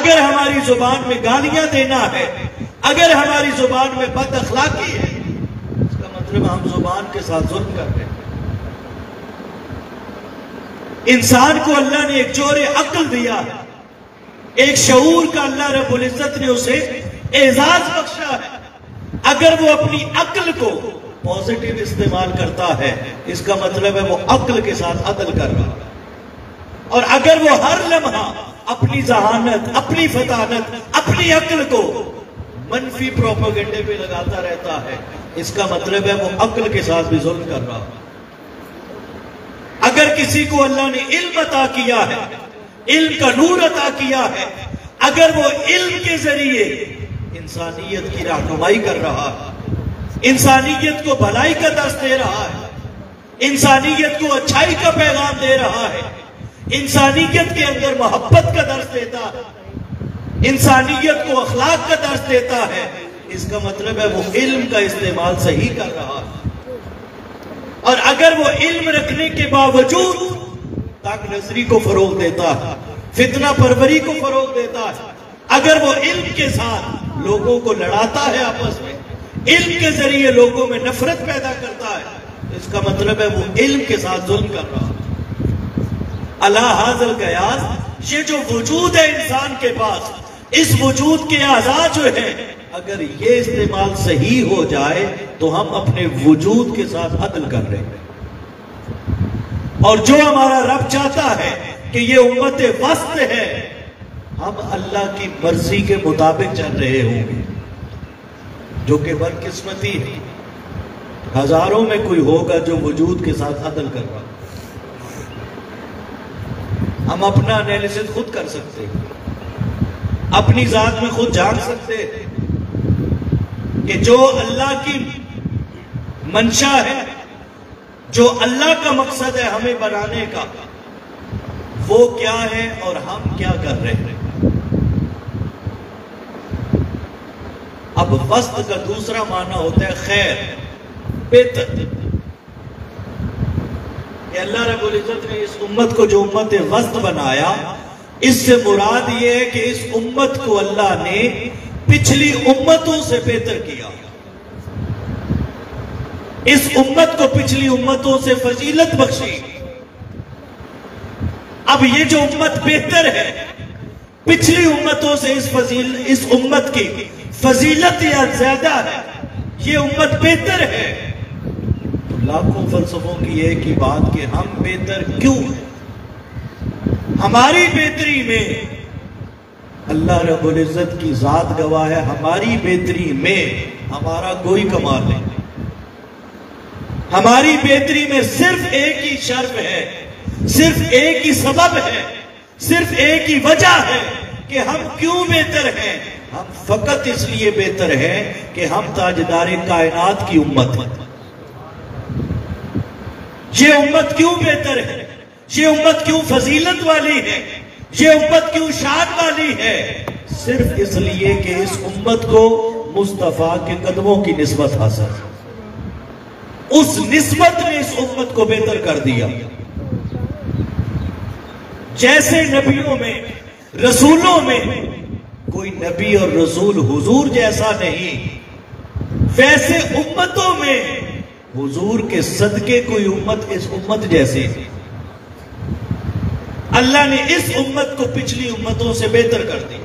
اگر ہماری زبان میں گالیاں دینا ہے، اگر ہماری زبان میں بد اخلاقی ہے، اس کا مطلب ہم زبان کے ساتھ ظلم کر رہے ہیں۔ انسان کو اللہ نے ایک جوہر عقل دیا ہے، ایک شعور کا اللہ رب العزت نے اسے اعزاز بخشا ہے۔ اگر وہ اپنی عقل کو پازیٹیو استعمال کرتا ہے، اس کا مطلب ہے وہ عقل کے ساتھ عدل کر رہا ہے۔ اور اگر وہ ہر لمحہ اپنی ذہانت، اپنی فطانت، اپنی عقل کو منفی پروپیگنڈے پہ لگاتا رہتا ہے، اس کا مطلب ہے وہ عقل کے ساتھ بھی ظلم کر رہا ہے۔ اگر کسی کو اللہ نے علم عطا کیا ہے، علم کا نور عطا کیا ہے، اگر وہ علم کے ذریعے انسانیت کی رہنمائی کر رہا ہے، انسانیت کو بھلائی کا درس دے رہا ہے، انسانیت کو اچھائی کا پیغام دے رہا ہے، انسانیت کے اندر محبت کا درس دیتا ہے، انسانیت کو اخلاق کا درس دیتا ہے، اس کا مطلب ہے وہ علم کا استعمال صحیح کر رہا ہے۔ اور اگر وہ علم رکھنے کے باوجود تاک نظری کو فروغ دیتا ہے، فتنہ پروری کو فروغ دیتا ہے، اگر وہ علم کے ساتھ لوگوں کو لڑاتا ہے، آپس میں علم کے ذریعے لوگوں میں نفرت پیدا کرتا ہے، اس کا مطلب ہے وہ علم کے ساتھ ظلم کر رہا ہے۔ اللہ حاضر قیاس، یہ جو وجود ہے انسان کے پاس، اس وجود کے اعضاء جو ہیں، اگر یہ استعمال صحیح ہو جائے تو ہم اپنے وجود کے ساتھ عدل کر رہے ہیں۔ اور جو ہمارا رب چاہتا ہے کہ یہ امت وسط ہے، ہم اللہ کی مرضی کے مطابق چل رہے ہوں گے، جو کہ بدقسمتی ہے۔ ہزاروں میں کوئی ہوگا جو وجود کے ساتھ عدل کر رہا۔ ہم اپنا انالیسس خود کر سکتے ہیں، اپنی ذات میں خود جان سکتے ہیں کہ جو اللہ کی منشا ہے، جو اللہ کا مقصد ہے ہمیں بنانے کا، وہ کیا ہے اور ہم کیا کر رہے ہیں۔ اب وسط کا دوسرا معنی ہوتا ہے خیر، بہتر۔ کہ اللہ رب العزت نے اس امت کو جو امت وسط بنایا، اس سے مراد یہ ہے کہ اس امت کو اللہ نے پچھلی امتوں سے بہتر کیا، اس امت کو پچھلی امتوں سے فضیلت بخشی۔ اب یہ جو امت بہتر ہے، پچھلی امتوں سے اس امت کی فضیلت یا زیادہ ہے، یہ امت بہتر ہے، تو لاکھوں فلسفوں کی ایک ہی بات کہ ہم بہتر کیوں ہیں؟ ہماری بہتری میں اللہ رب العزت کی ذات گواہ ہے، ہماری بہتری میں ہمارا کوئی کمال نہیں، ہماری بہتری میں صرف ایک ہی شرف ہے، صرف ایک ہی سبب ہے، صرف ایک ہی وجہ ہے کہ ہم کیوں بہتر ہیں۔ ہم فقط اس لیے بہتر ہیں کہ ہم تاجدار کائنات کی امت ہیں۔ یہ امت کیوں بہتر ہے، یہ امت کیوں فضیلت والی ہے، یہ امت کیوں شان والی ہے؟ صرف اس لیے کہ اس امت کو مصطفیٰ کے قدموں کی نسبت حاصل ہے، اس نسبت نے اس امت کو بہتر کر دیا۔ جیسے نبیوں میں، رسولوں میں کوئی نبی اور رسول حضور جیسا نہیں، ویسے امتوں میں حضور کے صدقے کوئی امت اس امت جیسی نہیں۔ اللہ نے اس امت کو پچھلی امتوں سے بہتر کر دیا۔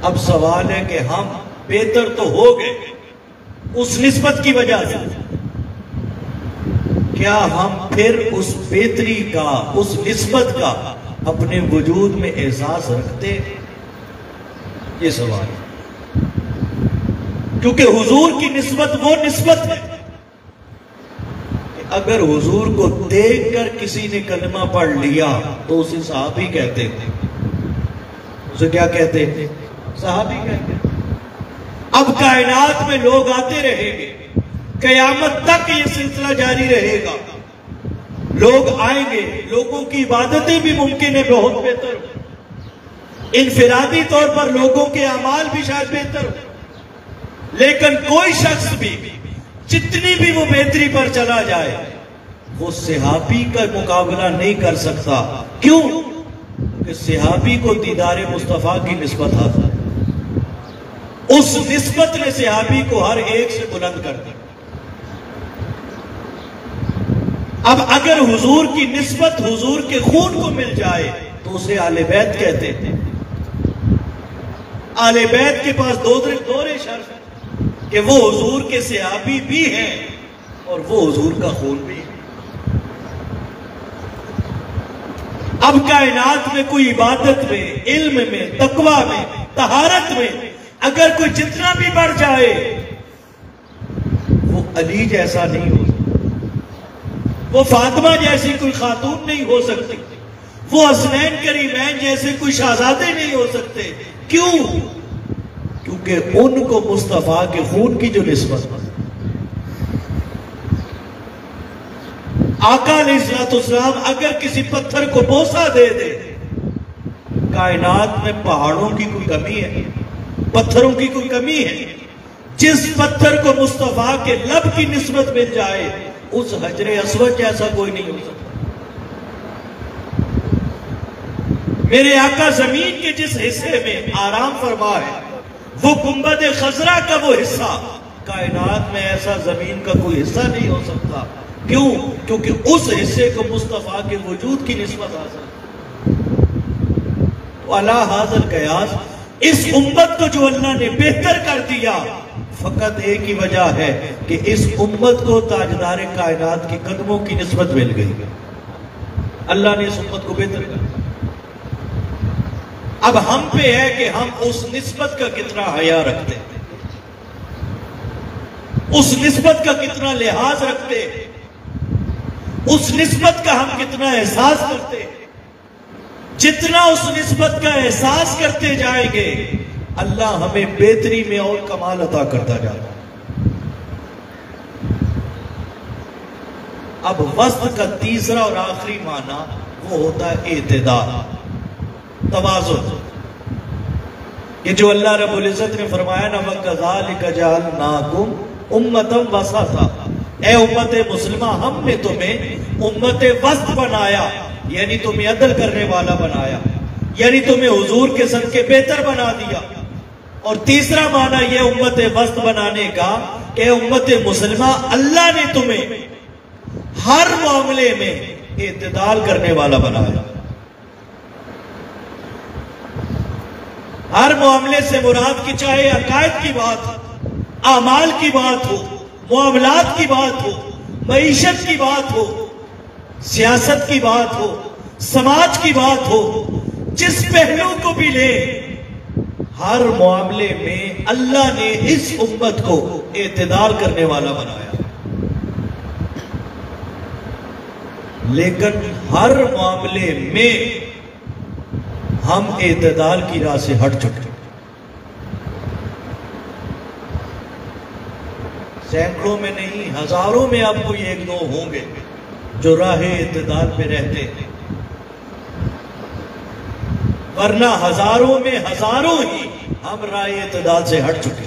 اب سوال ہے کہ ہم بہتر تو ہو گئے اس نسبت کی وجہ سے، کیا ہم پھر اس بہتری کا، اس نسبت کا اپنے وجود میں احساس رکھتے ہیں؟ یہ سوال ہے، کیونکہ حضور کی نسبت وہ نسبت ہے کہ اگر حضور کو دیکھ کر کسی نے کلمہ پڑھ لیا تو اسے صحابی کہتے تھے۔ اسے کیا کہتے تھے؟ صحابی کہتے ہیں۔ اب کائنات میں لوگ آتے رہیں گے، قیامت تک یہ سلسلہ جاری رہے گا، لوگ آئیں گے، لوگوں کی عبادتیں بھی ممکن ہے بہت بہتر ہو، انفرادی طور پر لوگوں کے اعمال بھی شاید بہتر ہو، لیکن کوئی شخص بھی جتنی بھی وہ بہتری پر چلا جائے، وہ صحابی کا مقابلہ نہیں کر سکتا. کیوں؟ کہ صحابی کو دیدار مصطفیٰ کی نسبت حاصل ہے. اس نسبت نے صحابی کو ہر ایک سے بلند کر دیا. اب اگر حضور کی نسبت حضور کے خون کو مل جائے تو اسے اہل بیت کہتے ہیں. اہل بیت کے پاس دو شرط کہ وہ حضور کے صحابی بھی ہیں اور وہ حضور کا خون بھی ہے. اب کائنات میں کوئی عبادت میں، علم میں، تقوی میں، طہارت میں اگر کوئی جتنا بھی بڑھ جائے وہ علی جیسا نہیں ہو سکتا، وہ فاطمہ جیسی کوئی خاتون نہیں ہو سکتی، وہ حسنین کریمین جیسے کوئی شہزادے نہیں ہو سکتے. کیوں؟ کیونکہ ان کو مصطفیٰ کے خون کی جو نسبت ہے. آقا علیہ السلام اگر کسی پتھر کو بوسہ دے دے، کائنات میں پہاڑوں کی کوئی کمی ہے؟ پتھروں کی کوئی کمی ہے؟ جس پتھر کو مصطفیٰ کے لب کی نسبت مل جائے اس حجر اسود جیسا کوئی نہیں ہو سکتا. میرے آقا زمین کے جس حصے میں آرام فرما ہے وہ گنبد خضرا کا وہ حصہ، کائنات میں ایسا زمین کا کوئی حصہ نہیں ہو سکتا. کیوں؟ کیونکہ اس حصے کو مصطفیٰ کے وجود کی نسبت حاصل ہے. وَعَلَىٰ هَٰذَا الْقِيَاسِ، اس امت کو جو اللہ نے بہتر کر دیا فقط ایک ہی وجہ ہے کہ اس امت کو تاجدار کائنات کی قدموں کی نسبت مل گئی. اللہ نے اس امت کو بہتر کر دیا. اب ہم پہ ہے کہ ہم اس نسبت کا کتنا حیا رکھتے ہیں، اس نسبت کا کتنا لحاظ رکھتے ہیں، اس نسبت کا ہم کتنا احساس کرتے ہیں. جتنا اس نسبت کا احساس کرتے جائیں گے اللہ ہمیں بہتری میں اور کمال عطا کرتا جاتا. اب وسط کا تیسرا اور آخری معنی وہ ہوتا ہے اعتدال، توازن. یہ جو اللہ رب العزت نے فرمایا نا وَكَذَلِكَ جَعَلْنَاكُمْ أُمَّةً وَسَطًا، اے امت مسلمہ ہم نے تمہیں امت وسط بنایا، یعنی تمہیں عدل کرنے والا بنایا، یعنی تمہیں حضور کے صدقے بہتر بنا دیا. اور تیسرا معنی یہ امت وسط بنانے کا کہ امت مسلمہ اللہ نے تمہیں ہر معاملے میں اعتدال کرنے والا بنایا. ہر معاملے سے مراد کی چاہے عقائد کی بات ہو، اعمال کی بات ہو، معاملات کی بات ہو، معیشت کی بات ہو، سیاست کی بات ہو، سماج کی بات ہو، جس پہلو کو بھی لے ہر معاملے میں اللہ نے اس امت کو اعتدال کرنے والا بنایا. لیکن ہر معاملے میں ہم اعتدال کی راہ سے ہٹ چکے. سینکڑوں میں نہیں ہزاروں میں آپ کو یہ ایک دو ہوں گے جو راہ اعتدال پہ رہتے ہیں، ورنہ ہزاروں میں ہزاروں ہی ہم راہ اعتدال سے ہٹ چکے.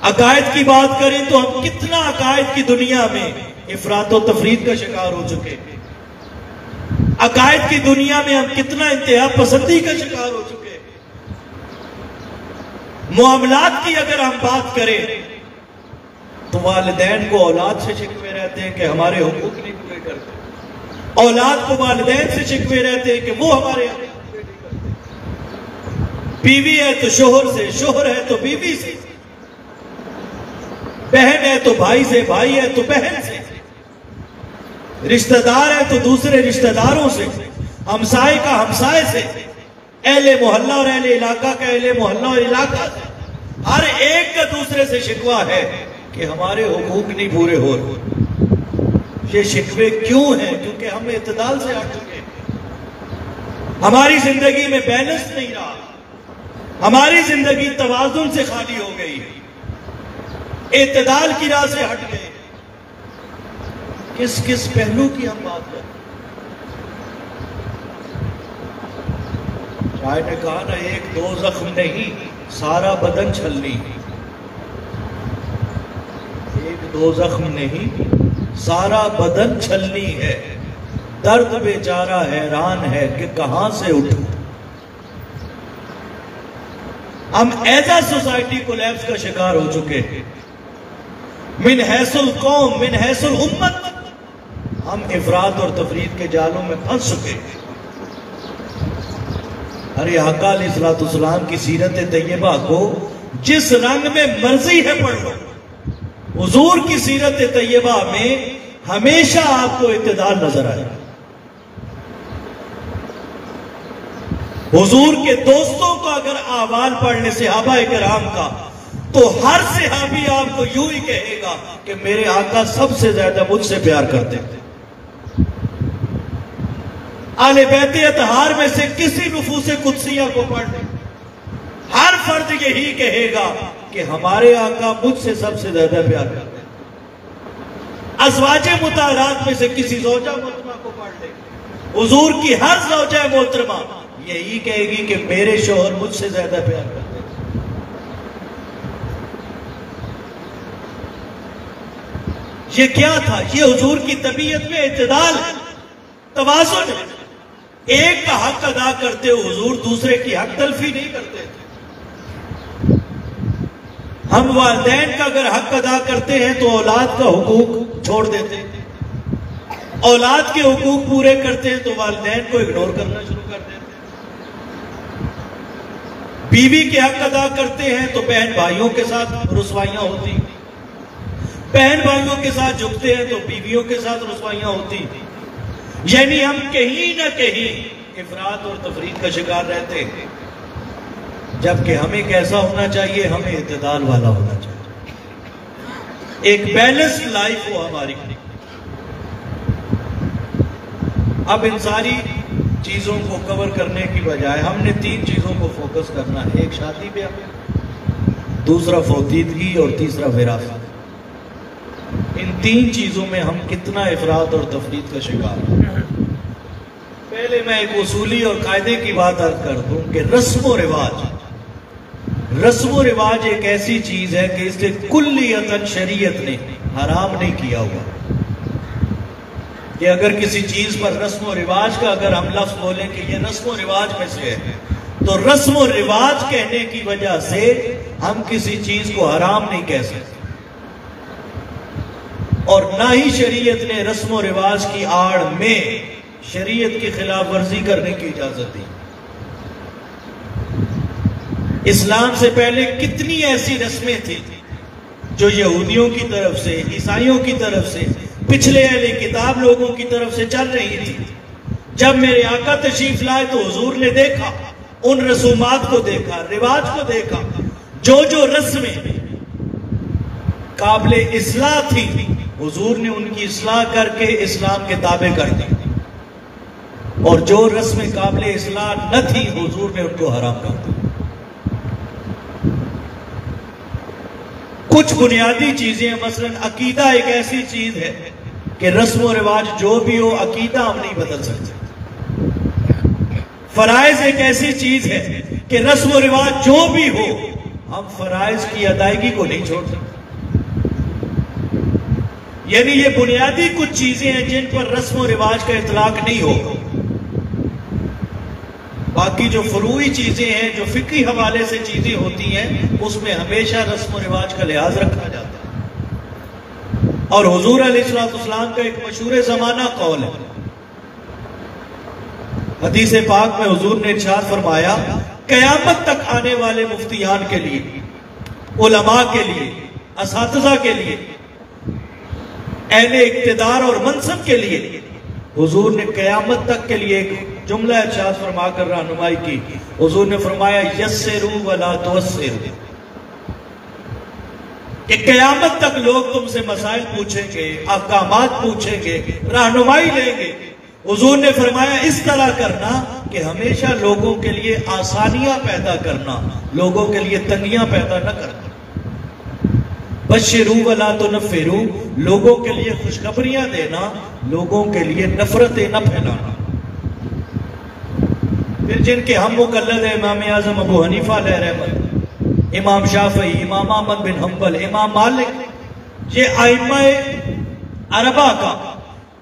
عقائد کی بات کریں تو ہم کتنا عقائد کی دنیا میں افراط و تفرید کا شکار ہو چکے. عقائد کی دنیا میں ہم کتنا انتہا پسندی کا شکار ہو چکے. معاملات کی اگر ہم بات کریں تو والدین کو اولاد سے شکوے رہتے ہیں کہ ہمارے حقوق نہیں پورے کرتے، اولاد کو والدین سے شکوے رہتے ہیں کہ وہ ہمارے حقوق پورے نہیں کرتے. بیوی ہے تو شوہر سے، شوہر ہے تو بیوی سے، بہن ہے تو بھائی سے، بھائی ہے تو بہن سے، رشتہ دار ہے تو دوسرے رشتہ داروں سے، ہمسائے کا ہمسائے سے، اہل محلہ اور اہل علاقہ کا اہل محلہ اور علاقہ سے. ہر ایک کا دوسرے سے شکوہ ہے کہ ہمارے حقوق نہیں پورے ہو رہے. یہ شکوے کیوں ہیں؟ کیونکہ ہم اعتدال سے ہٹ چکے. ہماری زندگی میں بیلنس نہیں رہا، ہماری زندگی توازن سے خالی ہو گئی، اعتدال کی راہ سے ہٹ گئے. کس کس پہلو کی ہم بات کریں؟ شاعر نے کہا نا ایک دو زخم نہیں سارا بدن چھلنی. ایک دو زخم نہیں سارا بدن چھلنی ہے، درد بیچارہ حیران ہے کہ کہاں سے اٹھوں۔ ہم ایسا سوسائٹی کولیپس کا شکار ہو چکے ہیں، من حیث القوم من حیث الامت ہم افراط اور تفرید کے جالوں میں پھنس چکے ہیں۔ ارے آقا علیہ السلام کی سیرت طیبہ کو جس رنگ میں مرضی ہے پڑھ لو، حضور کی سیرت طیبہ میں ہمیشہ آپ کو اعتدال نظر آئے گا۔ حضور کے دوستوں کا اگر احوال پڑھ لیں صحابہ کرام کا، تو ہر صحابی آپ کو یوں ہی کہے گا کہ میرے آقا سب سے زیادہ مجھ سے پیار کرتے تھے۔ اہل بیت اطہار میں سے کسی نفوس قدسیہ کو پڑھ لیں، ہر فرد یہی کہے گا کہ ہمارے آقا مجھ سے سب سے زیادہ پیار کرتے ہیں۔ ازواج مطہرات میں سے کسی زوجہ محترمہ کو پڑھ لیں، حضور کی ہر زوجہ محترمہ یہی کہے گی کہ میرے شوہر مجھ سے زیادہ پیار کرتے ہیں۔ یہ کیا تھا؟ یہ حضور کی طبیعت میں اعتدال ہے، توازن ہے۔ ایک کا حق ادا کرتے ہو حضور دوسرے کی حق تلفی نہیں کرتے تھے۔ ہم والدین کا اگر حق ادا کرتے ہیں تو اولاد کا حقوق چھوڑ دیتے ہیں، اولاد کے حقوق پورے کرتے ہیں تو والدین کو اگنور کرنا شروع کر دیتے ہیں، بیوی کے حق ادا کرتے ہیں تو بہن بھائیوں کے ساتھ رسوائیاں ہوتی ہیں، بہن بھائیوں کے ساتھ جھکتے ہیں تو بیویوں کے ساتھ رسوائیاں ہوتی ہیں۔ یعنی ہم کہیں نہ کہیں افراط اور تفرید کا شکار رہتے ہیں، جبکہ ہمیں کیسا ہونا چاہیے؟ ہمیں اعتدال والا ہونا چاہیے، ایک بیلنس لائف ہو ہماری۔ اب ان ساری چیزوں کو کور کرنے کی بجائے ہم نے 3 چیزوں کو فوکس کرنا ہے، ایک شادی بیاہ، دوسرا فوتیدگی اور تیسرا وراثت۔ ان 3 چیزوں میں ہم کتنا افراط اور تفرید کا شکار ہیں۔ پہلے میں ایک اصولی اور قاعدے کی بات عرض کر دوں کہ رسم و رواج ایک ایسی چیز ہے کہ اس سے کلیتاً شریعت نے حرام نہیں کیا ہوا کہ اگر کسی چیز پر رسم و رواج کا اگر ہم لفظ بولیں کہ یہ رسم و رواج میں سے ہے، تو رسم و رواج کہنے کی وجہ سے ہم کسی چیز کو حرام نہیں کہہ سکتے، اور نہ ہی شریعت نے رسم و رواج کی آڑ میں شریعت کی خلاف ورزی کرنے کی اجازت دی۔ اسلام سے پہلے کتنی ایسی رسمیں تھیں جو یہودیوں کی طرف سے، عیسائیوں کی طرف سے، پچھلے اہل کتاب لوگوں کی طرف سے چل رہی تھی۔ جب میرے آقا تشریف لائے تو حضور نے دیکھا، ان رسومات کو دیکھا، رواج کو دیکھا، جو رسمیں قابل اصلاح تھی حضور نے ان کی اصلاح کر کے اسلام کے تابع کر دی، اور جو رسمیں قابل اصلاح نہ تھی حضور نے ان کو حرام کر دیا۔ کچھ بنیادی چیزیں، مثلا عقیدہ ایک ایسی چیز ہے کہ رسم و رواج جو بھی ہو عقیدہ ہم نہیں بدل سکتے۔ فرائض ایک ایسی چیز ہے کہ رسم و رواج جو بھی ہو ہم فرائض کی ادائیگی کو نہیں چھوڑ سکتے۔ یعنی یہ بنیادی کچھ چیزیں ہیں جن پر رسم و رواج کا اطلاق نہیں ہو۔ باقی جو فروعی چیزیں ہیں، جو فقہی حوالے سے چیزیں ہوتی ہیں، اس میں ہمیشہ رسم و رواج کا لحاظ رکھا جاتا ہے۔ اور حضور علیہ السلام کا ایک مشہور زمانہ قول ہے، حدیث پاک میں حضور نے ارشاد فرمایا، قیامت تک آنے والے مفتیان کے لیے، علماء کے لیے، اساتذہ کے لیے، اہل اقتدار اور منصب کے لیے حضور نے قیامت تک کے لیے ایک جملہ ارشاد فرما کر رہنمائی کی۔ حضور نے فرمایا یسروا ولا تعسروا، کہ قیامت تک لوگ تم سے مسائل پوچھیں گے، احکامات پوچھیں گے، رہنمائی لیں گے۔ حضور نے فرمایا اس طرح کرنا کہ ہمیشہ لوگوں کے لیے آسانیاں پیدا کرنا، لوگوں کے لیے تنگیاں پیدا نہ کرنا۔ بشروا ولا تنفروا، لوگوں کے لیے خوشخبریاں دینا، لوگوں کے لیے نفرتیں نہ پھیلانا۔ پھر جن کے ہم مقلد ہیں، امام اعظم ابو حنیفہ علیہ رحمت، امام شافعی، امام احمد بن حنبل، امام مالک، یہ عربہ کا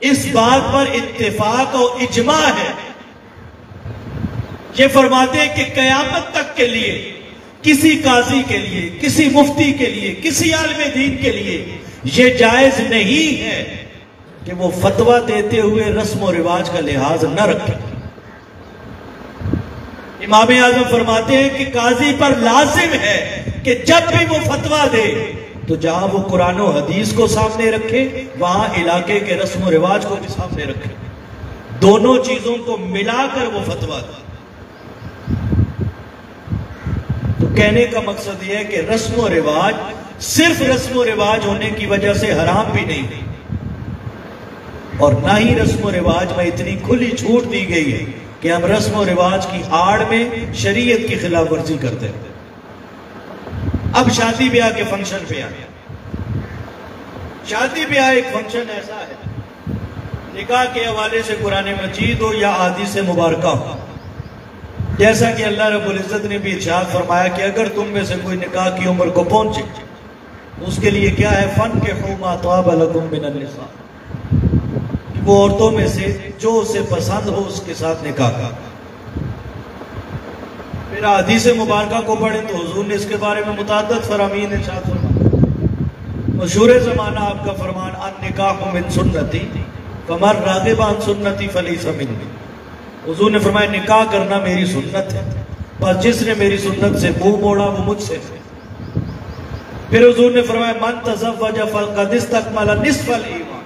اس بات پر اتفاق و اجماع ہے، یہ فرماتے ہیں کہ قیامت تک کے لیے کسی قاضی کے لیے، کسی مفتی کے لیے، کسی عالم دین کے لیے یہ جائز نہیں ہے کہ وہ فتویٰ دیتے ہوئے رسم و رواج کا لحاظ نہ رکھے۔ امام اعظم فرماتے ہیں کہ قاضی پر لازم ہے کہ جب بھی وہ فتویٰ دے تو جہاں وہ قرآن و حدیث کو سامنے رکھے وہاں علاقے کے رسم و رواج کو بھی سامنے رکھے، دونوں چیزوں کو ملا کر وہ فتویٰ دے۔ تو کہنے کا مقصد یہ ہے کہ رسم و رواج صرف رسم و رواج ہونے کی وجہ سے حرام بھی نہیں، اور نہ ہی رسم و رواج میں اتنی کھلی چھوٹ دی گئی ہے کہ ہم رسم و رواج کی آڑ میں شریعت کی خلاف ورزی کرتے ہیں۔ اب شادی بیاہ کے فنکشن پہ آئے۔ شادی بیاہ ایک فنکشن ایسا ہے، نکاح کے حوالے سے قرآن مجید ہو یا احادیث مبارکہ ہو، جیسا کہ اللہ رب العزت نے بھی ارشاد فرمایا کہ اگر تم میں سے کوئی نکاح کی عمر کو پہنچے اس کے لیے کیا ہے، فَانْكِحُوا مَا طَابَ لَكُم مِّنَ النِّسَاءِ، کہ وہ عورتوں میں سے جو اسے پسند ہو اس کے ساتھ نکاح کا۔ پھر حدیث مبارکہ کو پڑھیں تو حضور نے اس کے بارے میں متعدد فرامین ارشاد فرمایا۔ مشہور زمانہ آپ کا فرمان النکاح من سنتی فمن راغب عن سنتی فلیس منی، حضور نے فرمایا نکاح کرنا میری سنت ہے، بس جس نے میری سنت سے منہ موڑا وہ مجھ سے ہے۔ پھر حضور نے فرمایا من تزوج فقد استکمل نصف الایمان،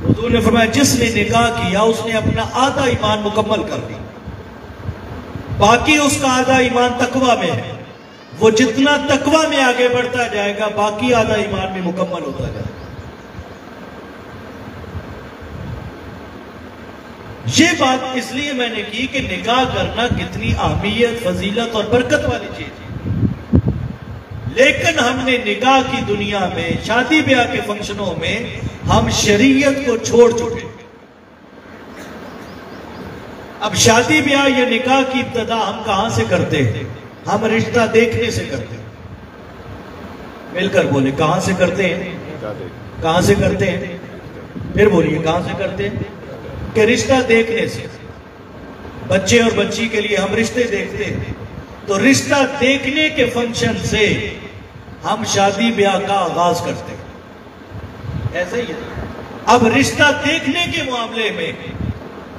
حضور نے فرمایا جس نے نکاح کیا اس نے اپنا آدھا ایمان مکمل کر دیا، باقی اس کا آدھا ایمان تقوی میں ہے، وہ جتنا تقوی میں آگے بڑھتا جائے گا باقی آدھا ایمان بھی مکمل ہوتا جائے گا۔ یہ بات اس لیے میں نے کی کہ نکاح کرنا کتنی اہمیت، فضیلت اور برکت والی چیز ہے، لیکن ہم نے نکاح کی دنیا میں، شادی بیاہ کے فنکشنوں میں ہم شریعت کو چھوڑ چکے۔ اب شادی بیاہ یا نکاح کی ابتدا ہم کہاں سے کرتے ہیں؟ ہم رشتہ دیکھنے سے کرتے ہیں۔ مل کر بولے کہاں سے کرتے ہیں؟ کہاں سے کرتے ہیں؟ پھر بولیے کہاں سے کرتے ہیں؟ کہ رشتہ دیکھنے سے۔ بچے اور بچی کے لیے ہم رشتے دیکھتے ہیں، تو رشتہ دیکھنے کے فنکشن سے ہم شادی بیاہ کا آغاز کرتے ہیں، ایسا ہی ہے۔ اب رشتہ دیکھنے کے معاملے میں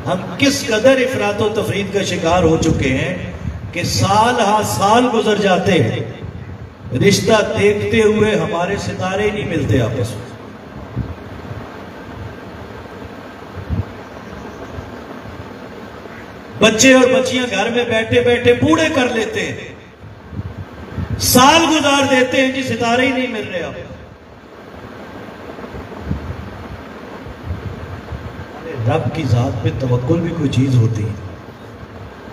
ہم کس قدر افراط و تفرید کا شکار ہو چکے ہیں کہ سال ہا سال گزر جاتے ہیں، رشتہ دیکھتے ہوئے ہمارے ستارے نہیں ملتے آپس میں۔ بچے اور بچیاں گھر میں بیٹھے بیٹھے بوڑھے کر لیتے ہیں، سال گزار دیتے ہیں جی ستارے ہی نہیں مل رہے آپ۔ رب کی ذات پہ توکل بھی کوئی چیز ہوتی ہے،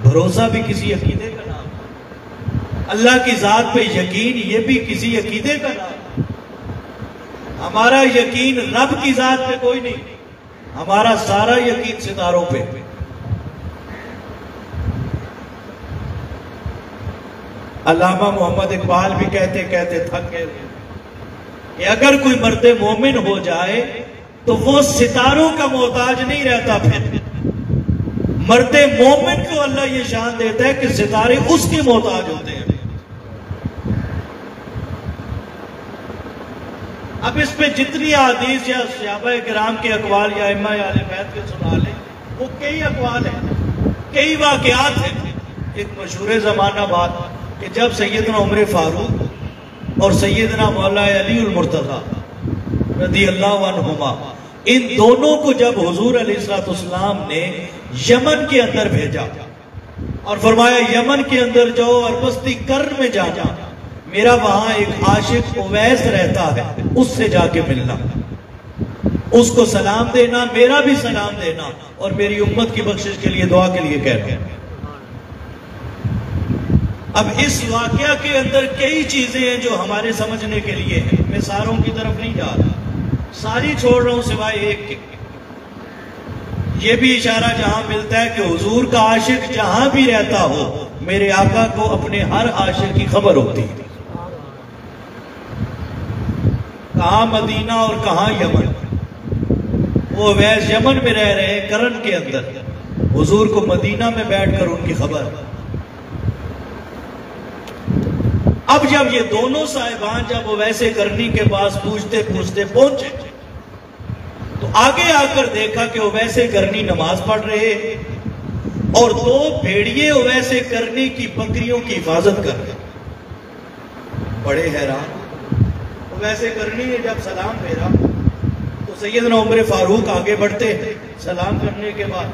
بھروسہ بھی کسی عقیدے کا نام، اللہ کی ذات پہ یقین یہ بھی کسی عقیدے کا نام۔ ہمارا یقین رب کی ذات پہ کوئی نہیں، ہمارا سارا یقین ستاروں پہ۔ علامہ محمد اقبال بھی کہتے کہتے تھک گئے کہ اگر کوئی مرد مومن ہو جائے تو وہ ستاروں کا محتاج نہیں رہتا، پھر مرد مومن کو اللہ یہ شان دیتا ہے کہ ستارے اس کے محتاج ہوتے ہیں۔ اب اس پہ جتنی حدیث یا صحابہ کرام کے اقوال یا ائمہ اہل بیت کے سنا لیں، وہ کئی اقوال ہیں، کئی واقعات ہیں۔ ایک مشہور زمانہ بات کہ جب سیدنا عمر فاروق اور سیدنا مولا علی المرتضی رضی اللہ عنہما، ان دونوں کو جب حضور علیہ السلام نے یمن کے اندر بھیجا اور فرمایا یمن کے اندر جاؤ اور بستی کرن میں جانا، میرا وہاں ایک عاشق اویس رہتا ہے، اس سے جا کے ملنا، اس کو سلام دینا، میرا بھی سلام دینا، اور میری امت کی بخشش کے لیے دعا کے لیے کہنا۔ اب اس واقعہ کے اندر کئی چیزیں ہیں جو ہمارے سمجھنے کے لیے ہیں، میں ساروں کی طرف نہیں جا رہا، ساری چھوڑ رہا ہوں سوائے ایک کے۔ یہ بھی اشارہ جہاں ملتا ہے کہ حضور کا عاشق جہاں بھی رہتا ہو میرے آقا کو اپنے ہر عاشق کی خبر ہوتی ہے، کہاں مدینہ اور کہاں یمن۔ وہ اویس یمن میں رہ رہے ہیں، کرن کے اندر، حضور کو مدینہ میں بیٹھ کر ان کی خبر۔ اب جب یہ دونوں صاحبان جب اویس کرنی کے پاس پوچھتے پوچھتے پہنچے تو آگے آ کر دیکھا کہ اویس کرنی نماز پڑھ رہے اور دو بھیڑیے اویس کرنی کی بکریوں کی حفاظت کر رہے۔ بڑے حیران۔ اویس کرنی نے جب سلام پھیرا تو سیدنا عمر فاروق آگے بڑھتے ہیں، سلام کرنے کے بعد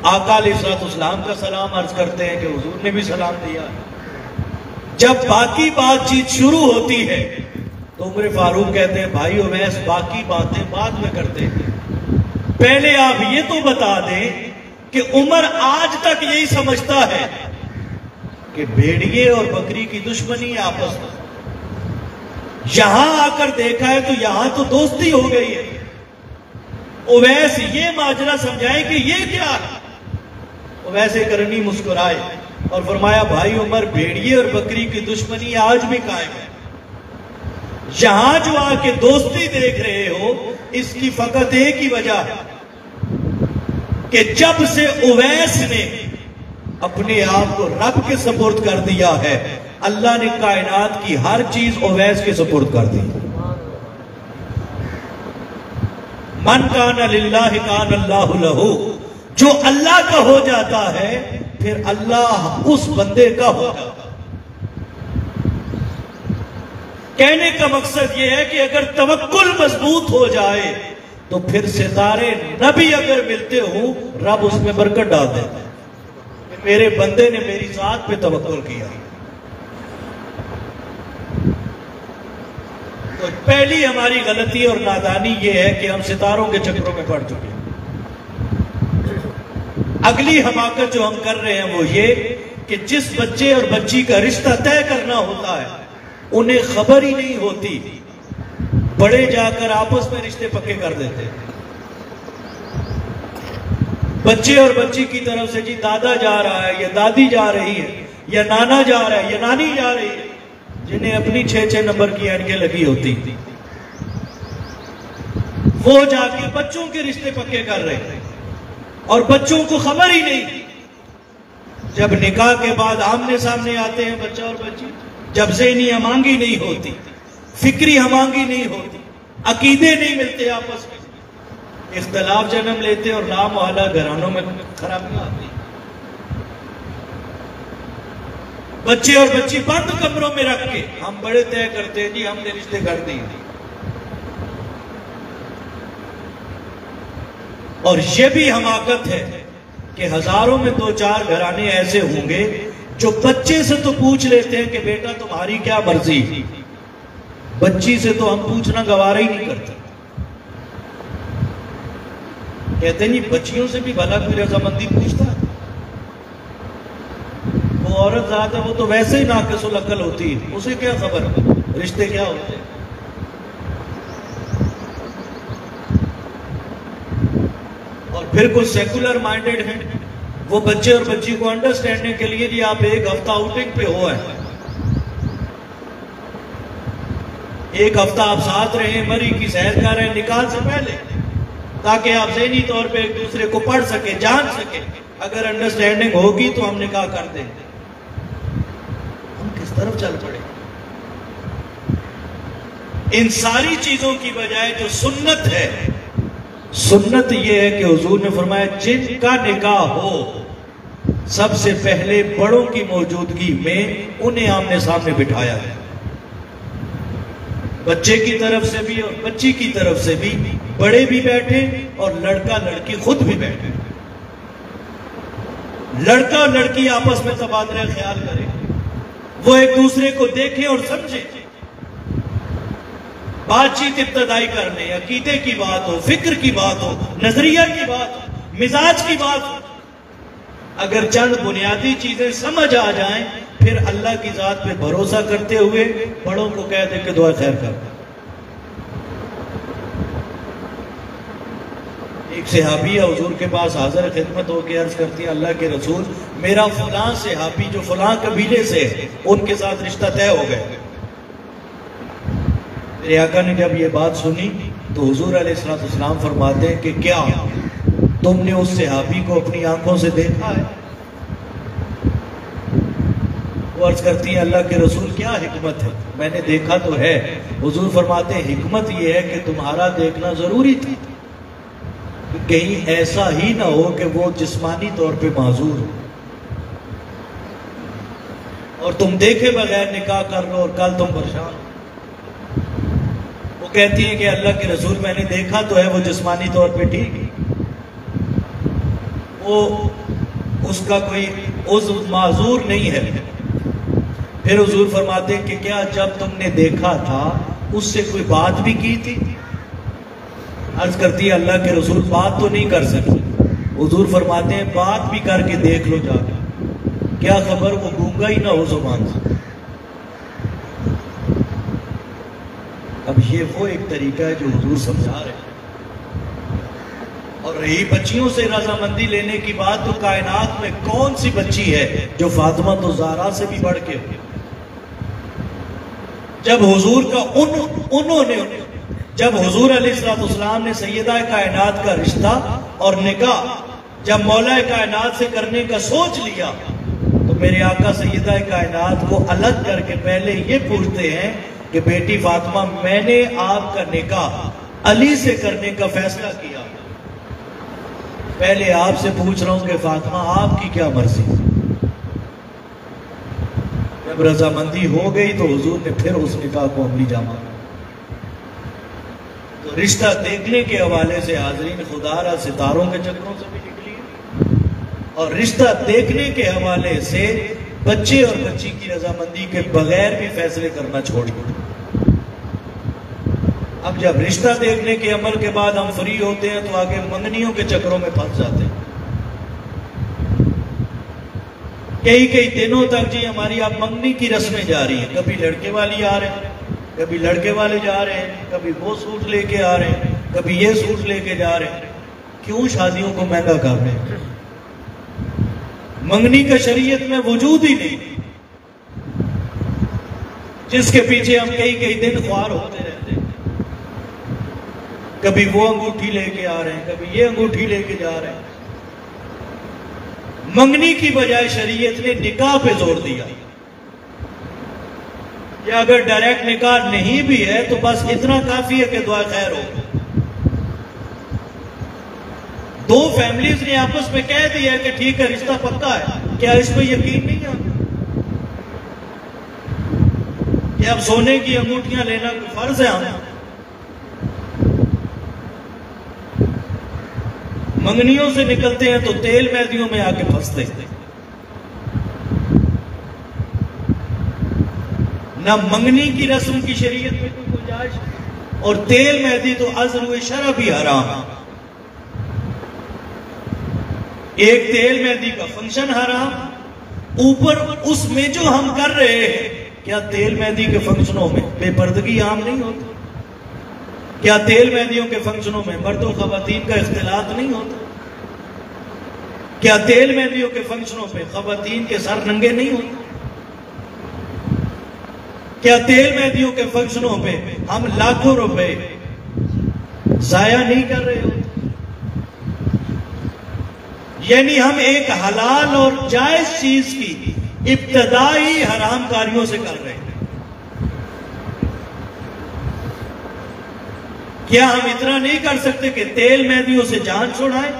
آقا علیہ السلام کا سلام عرض کرتے ہیں کہ حضور نے بھی سلام دیا۔ جب باقی بات چیت شروع ہوتی ہے تو عمر فاروق کہتے ہیں بھائی اویس باقی باتیں بعد میں کرتے ہیں، پہلے آپ یہ تو بتا دیں کہ عمر آج تک یہی سمجھتا ہے کہ بھیڑیے اور بکری کی دشمنی ہے آپس میں، یہاں آ کر دیکھا ہے تو یہاں تو دوستی ہو گئی ہے۔ اویس یہ ماجرا سمجھائے کہ یہ کیا ہے؟ اویس کرنی مسکرائے اور فرمایا بھائی عمر، بھیڑیے اور بکری کی دشمنی آج بھی قائم ہے، یہاں جو آ کے دوستی دیکھ رہے ہو اس کی فقط ایک ہی وجہ ہے کہ جب سے اویس نے اپنے آپ کو رب کے سپرد کر دیا ہے، اللہ نے کائنات کی ہر چیز اویس کے سپرد کر دی۔ من کان للہ کان اللہ لہ، جو اللہ کا ہو جاتا ہے پھر اللہ اس بندے کا ہو جاتا ہے۔ کہنے کا مقصد یہ ہے کہ اگر توکل مضبوط ہو جائے تو پھر ستارے نبی اگر ملتے ہوں رب اس میں برکت ڈال دیتا ہے کہ میرے بندے نے میری ذات پہ توکل کیا۔ تو پہلی ہماری غلطی اور نادانی یہ ہے کہ ہم ستاروں کے چکروں میں پڑ چکے ہیں۔ اگلی حماقت جو ہم کر رہے ہیں وہ یہ کہ جس بچے اور بچی کا رشتہ طے کرنا ہوتا ہے انہیں خبر ہی نہیں ہوتی، بڑے جا کر آپس میں رشتے پکے کر دیتے ہیں۔ بچے اور بچی کی طرف سے جی دادا جا رہا ہے یا دادی جا رہی ہے یا نانا جا رہا ہے یا نانی جا رہی ہے، جنہیں اپنی 6 نمبر کی اینکیں لگی ہوتی، وہ جا کے بچوں کے رشتے پکے کر رہے ہیں اور بچوں کو خبر ہی نہیں۔ جب نکاح کے بعد آمنے سامنے آتے ہیں بچہ اور بچی، جب ذہنی ہمانگی نہیں ہوتی، فکری ہمانگی نہیں ہوتی، عقیدے نہیں ملتے آپس میں، اختلاف جنم لیتے اور لا محالہ گھرانوں میں خرابیاں آتی۔ بچے اور بچی بند کمروں میں رکھ کے ہم بڑے طے کرتے ہیں جی ہم نے رشتے کر دیے، اور یہ بھی حماقت ہے کہ ہزاروں میں 2-4 گھرانے ایسے ہوں گے جو بچے سے تو پوچھ لیتے ہیں کہ بیٹا تمہاری کیا مرضی، بچی سے تو ہم پوچھنا گوارا ہی نہیں کرتے۔ کہتے ہیں نہیں بچیوں سے بھی بھلا کوئی رضامندی پوچھتا ہے؟ وہ عورت ذات ہے وہ تو ویسے ہی ناقص العقل ہوتی ہے، اسے کیا خبر رشتے کیا ہوتے ہیں۔ اور پھر کچھ سیکولر مائنڈڈ ہیں، وہ بچے اور بچی کو انڈرسٹینڈنگ کے لیے جی آپ 1 ہفتہ آؤٹنگ پہ ہو ہے، 1 ہفتہ آپ ساتھ رہیں، مری کی سیر کر رہے ہیں نکاح سے پہلے، تاکہ آپ ذہنی طور پہ ایک دوسرے کو پڑھ سکیں، جان سکیں، اگر انڈرسٹینڈنگ ہوگی تو ہم نکاح کر دیں۔ ہم کس طرف چل پڑے؟ ان ساری چیزوں کی بجائے جو سنت ہے، سنت یہ ہے کہ حضور نے فرمایا جن کا نکاح ہو سب سے پہلے بڑوں کی موجودگی میں انہیں آمنے سامنے بٹھایا ہے، بچے کی طرف سے بھی اور بچی کی طرف سے بھی، بڑے بھی بیٹھے اور لڑکا لڑکی خود بھی بیٹھے، لڑکا اور لڑکی آپس میں تبادلہ خیال کریں، وہ ایک دوسرے کو دیکھیں اور سمجھیں، بات چیت ابتدائی کرنے، عقیدے کی بات ہو، فکر کی بات ہو، نظریہ کی بات ہو، مزاج کی بات ہو، اگر چند بنیادی چیزیں سمجھ آ جائیں پھر اللہ کی ذات پہ بھروسہ کرتے ہوئے بڑوں کو کہہ دے کہ دعا خیر کر۔ ایک صحابیہ حضور کے پاس حاضر خدمت ہو کے عرض کرتی ہے اللہ کے رسول میرا فلاں صحابی جو فلاں قبیلے سے ہے ان کے ساتھ رشتہ طے ہو گئے۔ میرے آقا نے جب یہ بات سنی تو حضور علیہ السلام فرماتے ہیں کہ کیا تم نے اس صحابی کو اپنی آنکھوں سے دیکھا ہے؟ وہ عرض کرتی ہیں اللہ کے رسول کیا حکمت ہے؟ میں نے دیکھا تو ہے۔ حضور فرماتے ہیں حکمت یہ ہے کہ تمہارا دیکھنا ضروری تھا، کہیں ایسا ہی نہ ہو کہ وہ جسمانی طور پہ معذور ہو اور تم دیکھے بغیر نکاح کر لو اور کل تم پریشان ہو۔ وہ کہتی ہیں کہ اللہ کے رسول میں نے دیکھا تو ہے، وہ جسمانی طور پہ ٹھیک ہے، وہ اس کا کوئی عضو معذور نہیں ہے۔ پھر حضور فرماتے ہیں کہ کیا جب تم نے دیکھا تھا اس سے کوئی بات بھی کی تھی؟ عرض کرتی ہے اللہ کے رسول بات تو نہیں کر سکتے۔ حضور فرماتے ہیں بات بھی کر کے دیکھ لو جا کے، کیا خبر وہ گونگا ہی نہ ہو زبان سے۔ اب یہ وہ ایک طریقہ ہے جو حضور سمجھا رہے ہیں۔ اور رہی بچیوں سے رضامندی لینے کی بات، تو کائنات میں کون سی بچی ہے جو فاطمہ تو زہرا سے بھی بڑھ کے ہو؟ جب حضور کا جب حضور علیہ السلام نے سیدہ کائنات کا رشتہ اور نکاح جب مولا کائنات سے کرنے کا سوچ لیا، تو میرے آقا سیدہ کائنات کو الگ کر کے پہلے یہ پوچھتے ہیں کہ بیٹی فاطمہ میں نے آپ کا نکاح علی سے کرنے کا فیصلہ کیا، پہلے آپ سے پوچھ رہا ہوں کہ فاطمہ آپ کی کیا مرضی؟ جب رضامندی ہو گئی تو حضور نے پھر اس نکاح کو عملی جامہ۔ تو رشتہ دیکھنے کے حوالے سے حاضرین خدا را ستاروں کے چکروں سے بھی نکلی، اور رشتہ دیکھنے کے حوالے سے بچے اور بچی کی رضامندی کے بغیر بھی فیصلے کرنا چھوڑ دیا۔ اب جب رشتہ دیکھنے کے عمل کے بعد ہم فری ہوتے ہیں تو آگے منگنیوں کے چکروں میں پھنس جاتے ہیں۔ کئی دنوں تک جی ہماری اب منگنی کی رسمیں جاری ہیں، کبھی لڑکے والی آ رہے ہیں، کبھی لڑکے والے جا رہے ہیں، کبھی وہ سوٹ لے کے آ رہے ہیں، کبھی یہ سوٹ لے کے جا رہے ہیں۔ کیوں شادیوں کو مہنگا کر رہے ہیں؟ منگنی کا شریعت میں وجود ہی نہیں، جس کے پیچھے ہم کئی دن خوار ہوتے رہتے ہیں۔ کبھی وہ انگوٹھی لے کے آ رہے ہیں، کبھی یہ انگوٹھی لے کے جا رہے ہیں۔ منگنی کی بجائے شریعت نے نکاح پہ زور دیا کہ اگر ڈائریکٹ نکاح نہیں بھی ہے تو بس اتنا کافی ہے کہ دعا خیر ہو۔ دو فیملیز نے آپس میں کہہ دیا ہے کہ ٹھیک ہے رشتہ پکا ہے، کیا اس پہ یقین نہیں ہے کہ اب سونے کی انگوٹھیاں لینا فرض ہے ہمیں؟ منگنیوں سے نکلتے ہیں تو تیل مہندیوں میں آ کے پھنستے ہیں۔ نہ منگنی کی رسم کی شریعت میں کوئی گنجائش، اور تیل مہندی تو ازر شرع بھی حرام ہے۔ ایک تیل مہندی کا فنکشن حرام، اوپر اس میں جو ہم کر رہے ہیں، کیا تیل مہندی کے فنکشنوں میں بے پردگی عام نہیں ہوتی؟ کیا تیل مہندیوں کے فنکشنوں میں مرد و خواتین کا اختلاط نہیں ہوتا؟ کیا تیل مہندیوں کے فنکشنوں پہ خواتین کے سر ننگے نہیں ہوتے؟ کیا تیل مہندیوں کے فنکشنوں پہ ہم لاکھوں روپے ضائع نہیں کر رہے ہوتے؟ یعنی ہم ایک حلال اور جائز چیز کی ابتدائی حرام کاریوں سے کر رہے ہیں۔ کیا ہم اتنا نہیں کر سکتے کہ تیل مہندیوں سے جان چھڑائیں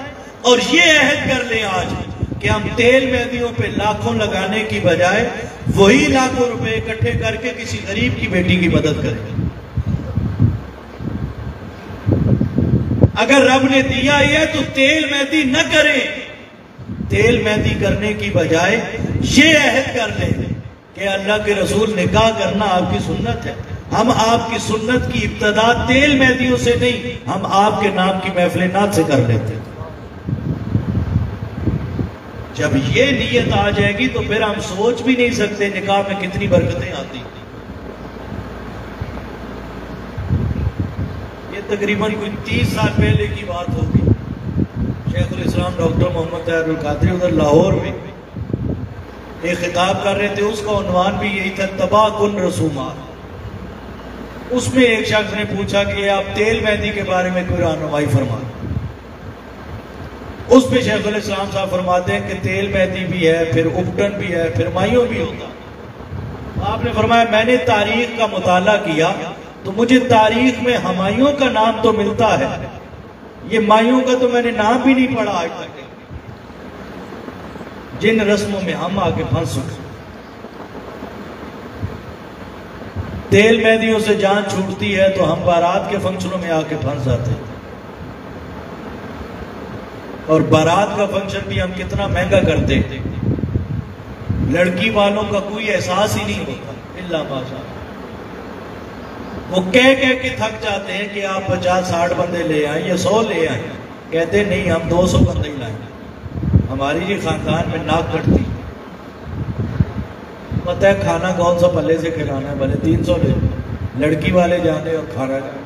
اور یہ عہد کر لیں آج کہ ہم تیل مہندیوں پہ لاکھوں لگانے کی بجائے وہی لاکھوں روپے اکٹھے کر کے کسی غریب کی بیٹی کی مدد کریں؟ اگر رب نے دیا ہے تو تیل مہندی نہ کریں، تیل مہندی کرنے کی بجائے یہ عہد کر لیں کہ اللہ کے رسول نکاح کرنا آپ کی سنت ہے، ہم آپ کی سنت کی ابتدا تیل مہندیوں سے نہیں، ہم آپ کے نام کی محفل نعت سے کر لیتے ہیں۔ جب یہ نیت آ جائے گی تو پھر ہم سوچ بھی نہیں سکتے نکاح میں کتنی برکتیں آتی ہیں۔ یہ تقریباً کوئی 30 سال پہلے کی بات ہوگی، شیخ الاسلام ڈاکٹر محمد طاہر القادری ادھر لاہور میں ایک خطاب کر رہے تھے، اس کا عنوان بھی یہی تھا، تباہ کن رسومات۔ اس میں ایک شخص نے پوچھا کہ آپ تیل مہندی کے بارے میں کوئی رہنمائی فرمائیں۔ اس پہ شیخ الاسلام صاحب فرماتے ہیں کہ تیل مہندی بھی ہے، پھر اپٹن بھی ہے، پھر مائیوں بھی ہوتا۔ آپ نے فرمایا میں نے تاریخ کا مطالعہ کیا تو مجھے تاریخ میں ہمایوں کا نام تو ملتا ہے، یہ مائیوں کا تو میں نے نام بھی نہیں پڑھا آج تک، جن رسموں میں ہم آگے پھنس چکے۔ تیل مہندیوں سے جان چھوٹتی ہے تو ہم بارات کے فنکشنوں میں آ کے پھنس جاتے ہیں، اور بارات کا فنکشن بھی ہم کتنا مہنگا کرتے ہیں، لڑکی والوں کا کوئی احساس ہی نہیں ہوتا الا ماشاء اللہ۔ وہ کہہ کے تھک جاتے ہیں کہ آپ 50-60 بندے لے آئیں یا 100 لے آئیں، کہتے ہیں نہیں ہم 200 بندے ہی لائیں، ہماری یہ خاندان میں ناک کٹتی، پتہ ہے کھانا کون سا پلے سے کھلانا ہے، بھلے 300 لے، لڑکی والے جانے اور کھانا جانے۔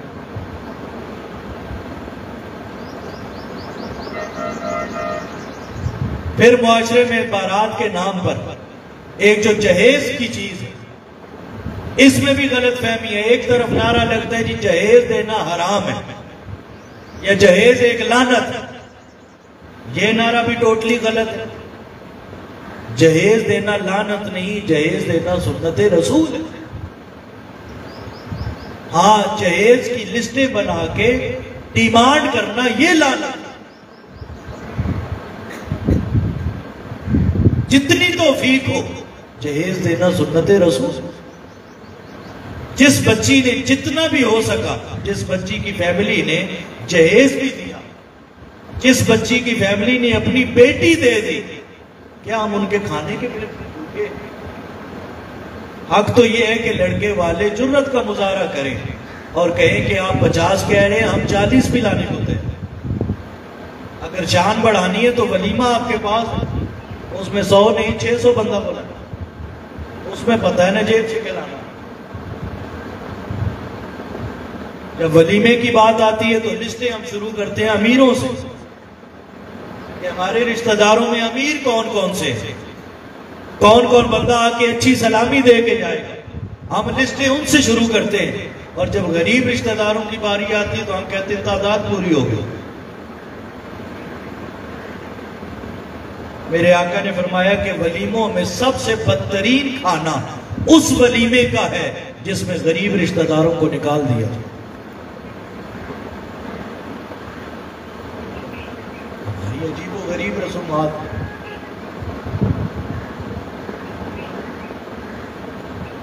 پھر معاشرے میں بارات کے نام پر ایک جو جہیز کی چیز ہے، اس میں بھی غلط فہمی ہے۔ ایک طرف نعرہ لگتا ہے جی جہیز دینا حرام ہے یا جہیز ایک لعنت ہے، یہ نعرہ بھی ٹوٹلی غلط ہے۔ جہیز دینا لعنت نہیں، جہیز دینا سنت رسول ہے۔ ہاں جہیز کی لسٹیں بنا کے ڈیمانڈ کرنا یہ لعنت ہے۔ جتنی توفیق ہو جہیز دینا سنت رسول۔ جس بچی نے جتنا بھی ہو سکا، جس بچی کی فیملی نے جہیز بھی دیا، جس بچی کی فیملی نے اپنی بیٹی دے دی، کیا ہم ان کے کھانے کے بھوکے؟ حق تو یہ ہے کہ لڑکے والے جرت کا مظاہرہ کریں اور کہیں کہ آپ 50 کہہ رہے ہیں ہم 40 بھی لانے کو تیار۔ اگر شان بڑھانی ہے تو ولیمہ آپ کے پاس، اس میں 100 نہیں 600 بندہ بولا، اس میں پتہ ہے نا جیب سے کھلانا۔ جب ولیمے کی بات آتی ہے تو لسٹیں ہم شروع کرتے ہیں امیروں سے کہ ہمارے رشتہ داروں میں امیر کون کون سے ہیں، کون کون بندہ آ کے اچھی سلامی دے کے جائے گا، ہم لسٹیں ان سے شروع کرتے ہیں۔ اور جب غریب رشتہ داروں کی باری آتی ہے تو ہم کہتے ہیں تعداد پوری ہو گئی۔ میرے آقا نے فرمایا کہ ولیموں میں سب سے بدترین کھانا اس ولیمے کا ہے جس میں غریب رشتہ داروں کو نکال دیا جائے۔ ہماری عجیب و غریب رسومات۔